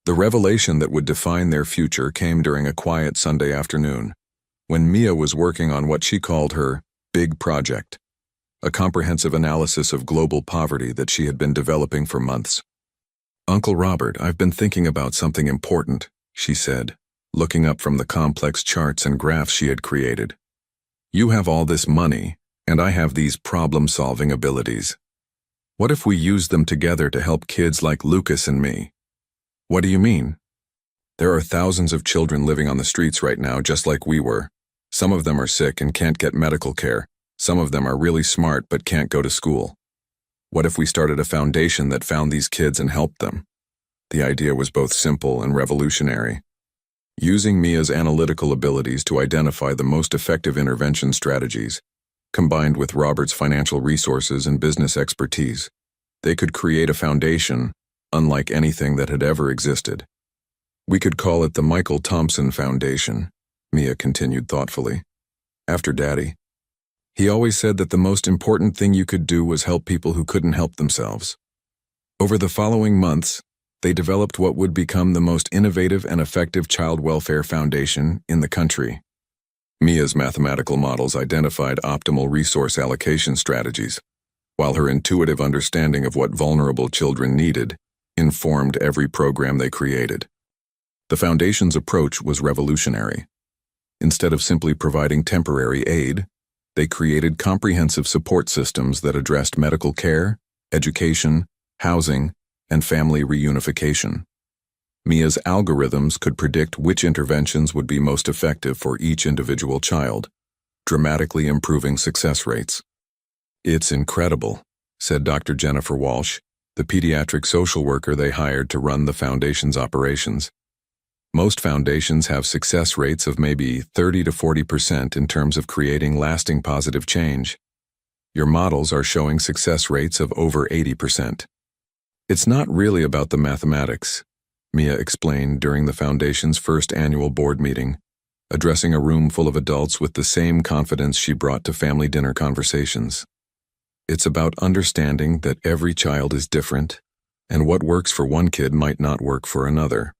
The revelation that would define their future came during a quiet Sunday afternoon, when Mia was working on what she called her big project, a comprehensive analysis of global poverty that she had been developing for months. "Uncle Robert, I've been thinking about something important," she said, looking up from the complex charts and graphs she had created. You have all this money, and I have these problem-solving abilities. What if we use them together to help kids like Lucas and me? What do you mean? There are thousands of children living on the streets right now just like we were. Some of them are sick and can't get medical care. Some of them are really smart but can't go to school. What if we started a foundation that found these kids and helped them? The idea was both simple and revolutionary. Using Mia's analytical abilities to identify the most effective intervention strategies, combined with Robert's financial resources and business expertise, they could create a foundation unlike anything that had ever existed. We could call it the Michael Thompson Foundation, Mia continued thoughtfully. After Daddy, he always said that the most important thing you could do was help people who couldn't help themselves. Over the following months, they developed what would become the most innovative and effective child welfare foundation in the country. Mia's mathematical models identified optimal resource allocation strategies, while her intuitive understanding of what vulnerable children needed informed every program they created. The foundation's approach was revolutionary. Instead of simply providing temporary aid, they created comprehensive support systems that addressed medical care, education, housing, and family reunification. Mia's algorithms could predict which interventions would be most effective for each individual child, dramatically improving success rates. "It's incredible," said Dr. Jennifer Walsh, the pediatric social worker they hired to run the foundation's operations. Most foundations have success rates of maybe 30 to 40% in terms of creating lasting positive change. Your models are showing success rates of over 80%. It's not really about the mathematics, Mia explained during the foundation's first annual board meeting, addressing a room full of adults with the same confidence she brought to family dinner conversations. It's about understanding that every child is different, and what works for one kid might not work for another.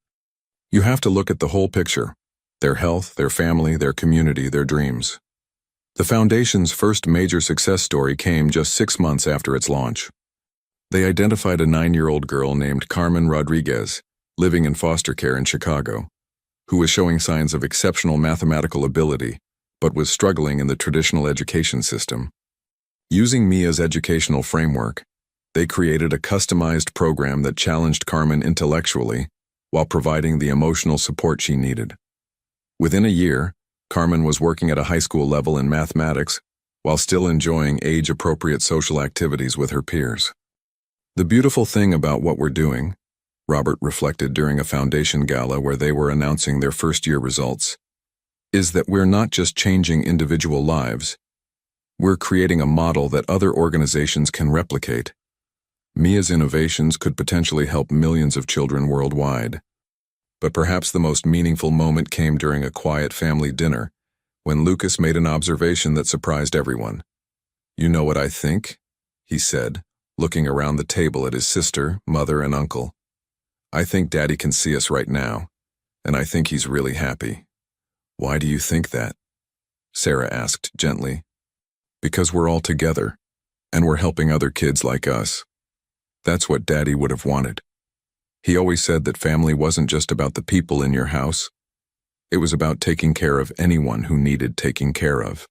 You have to look at the whole picture: their health, their family, their community, their dreams. The foundation's first major success story came just 6 months after its launch. They identified a 9-year-old girl named Carmen Rodriguez, living in foster care in Chicago, who was showing signs of exceptional mathematical ability, but was struggling in the traditional education system. Using Mia's educational framework, they created a customized program that challenged Carmen intellectually while providing the emotional support she needed. Within a year, Carmen was working at a high school level in mathematics while still enjoying age-appropriate social activities with her peers. "The beautiful thing about what we're doing," Robert reflected during a foundation gala where they were announcing their first-year results, "is that we're not just changing individual lives, we're creating a model that other organizations can replicate. Mia's innovations could potentially help millions of children worldwide." But perhaps the most meaningful moment came during a quiet family dinner, when Lucas made an observation that surprised everyone. "You know what I think?" he said, looking around the table at his sister, mother, and uncle. "I think Daddy can see us right now, and I think he's really happy." "Why do you think that?" Sarah asked gently. "Because we're all together, and we're helping other kids like us. That's what Daddy would have wanted. He always said that family wasn't just about the people in your house. It was about taking care of anyone who needed taking care of."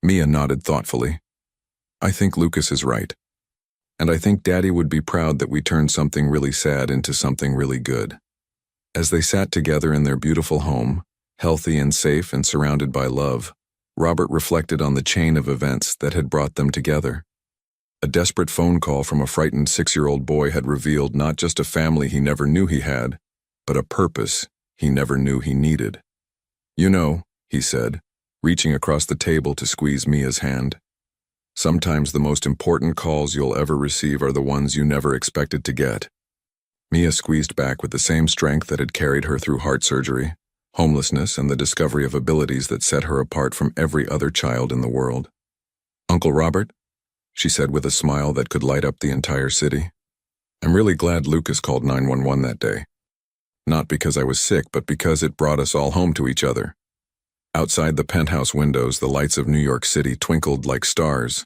Mia nodded thoughtfully. "I think Lucas is right. And I think Daddy would be proud that we turned something really sad into something really good." As they sat together in their beautiful home, healthy and safe and surrounded by love, Robert reflected on the chain of events that had brought them together. A desperate phone call from a frightened 6-year-old boy had revealed not just a family he never knew he had, but a purpose he never knew he needed. "You know," he said, reaching across the table to squeeze Mia's hand, "sometimes the most important calls you'll ever receive are the ones you never expected to get." Mia squeezed back with the same strength that had carried her through heart surgery, homelessness, and the discovery of abilities that set her apart from every other child in the world. "Uncle Robert," she said with a smile that could light up the entire city, "I'm really glad Lucas called 911 that day. Not because I was sick, but because it brought us all home to each other." Outside the penthouse windows, the lights of New York City twinkled like stars,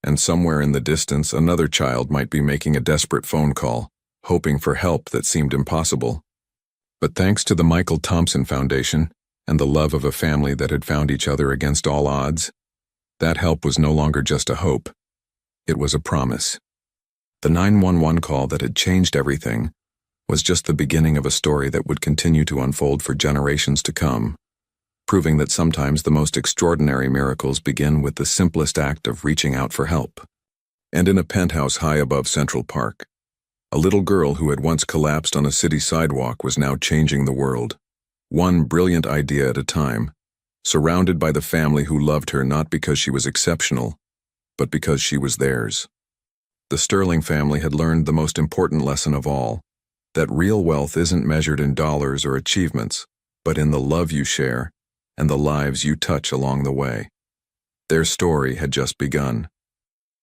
and somewhere in the distance another child might be making a desperate phone call, hoping for help that seemed impossible. But thanks to the Michael Thompson Foundation and the love of a family that had found each other against all odds, That help was no longer just a hope. It was a promise. The 911 call that had changed everything was just the beginning of a story that would continue to unfold for generations to come, proving that sometimes the most extraordinary miracles begin with the simplest act of reaching out for help. And in a penthouse high above Central Park, a little girl who had once collapsed on a city sidewalk was now changing the world, one brilliant idea at a time, surrounded by the family who loved her not because she was exceptional, but because she was theirs. The Sterling family had learned the most important lesson of all, that real wealth isn't measured in dollars or achievements, but in the love you share and the lives you touch along the way. Their story had just begun.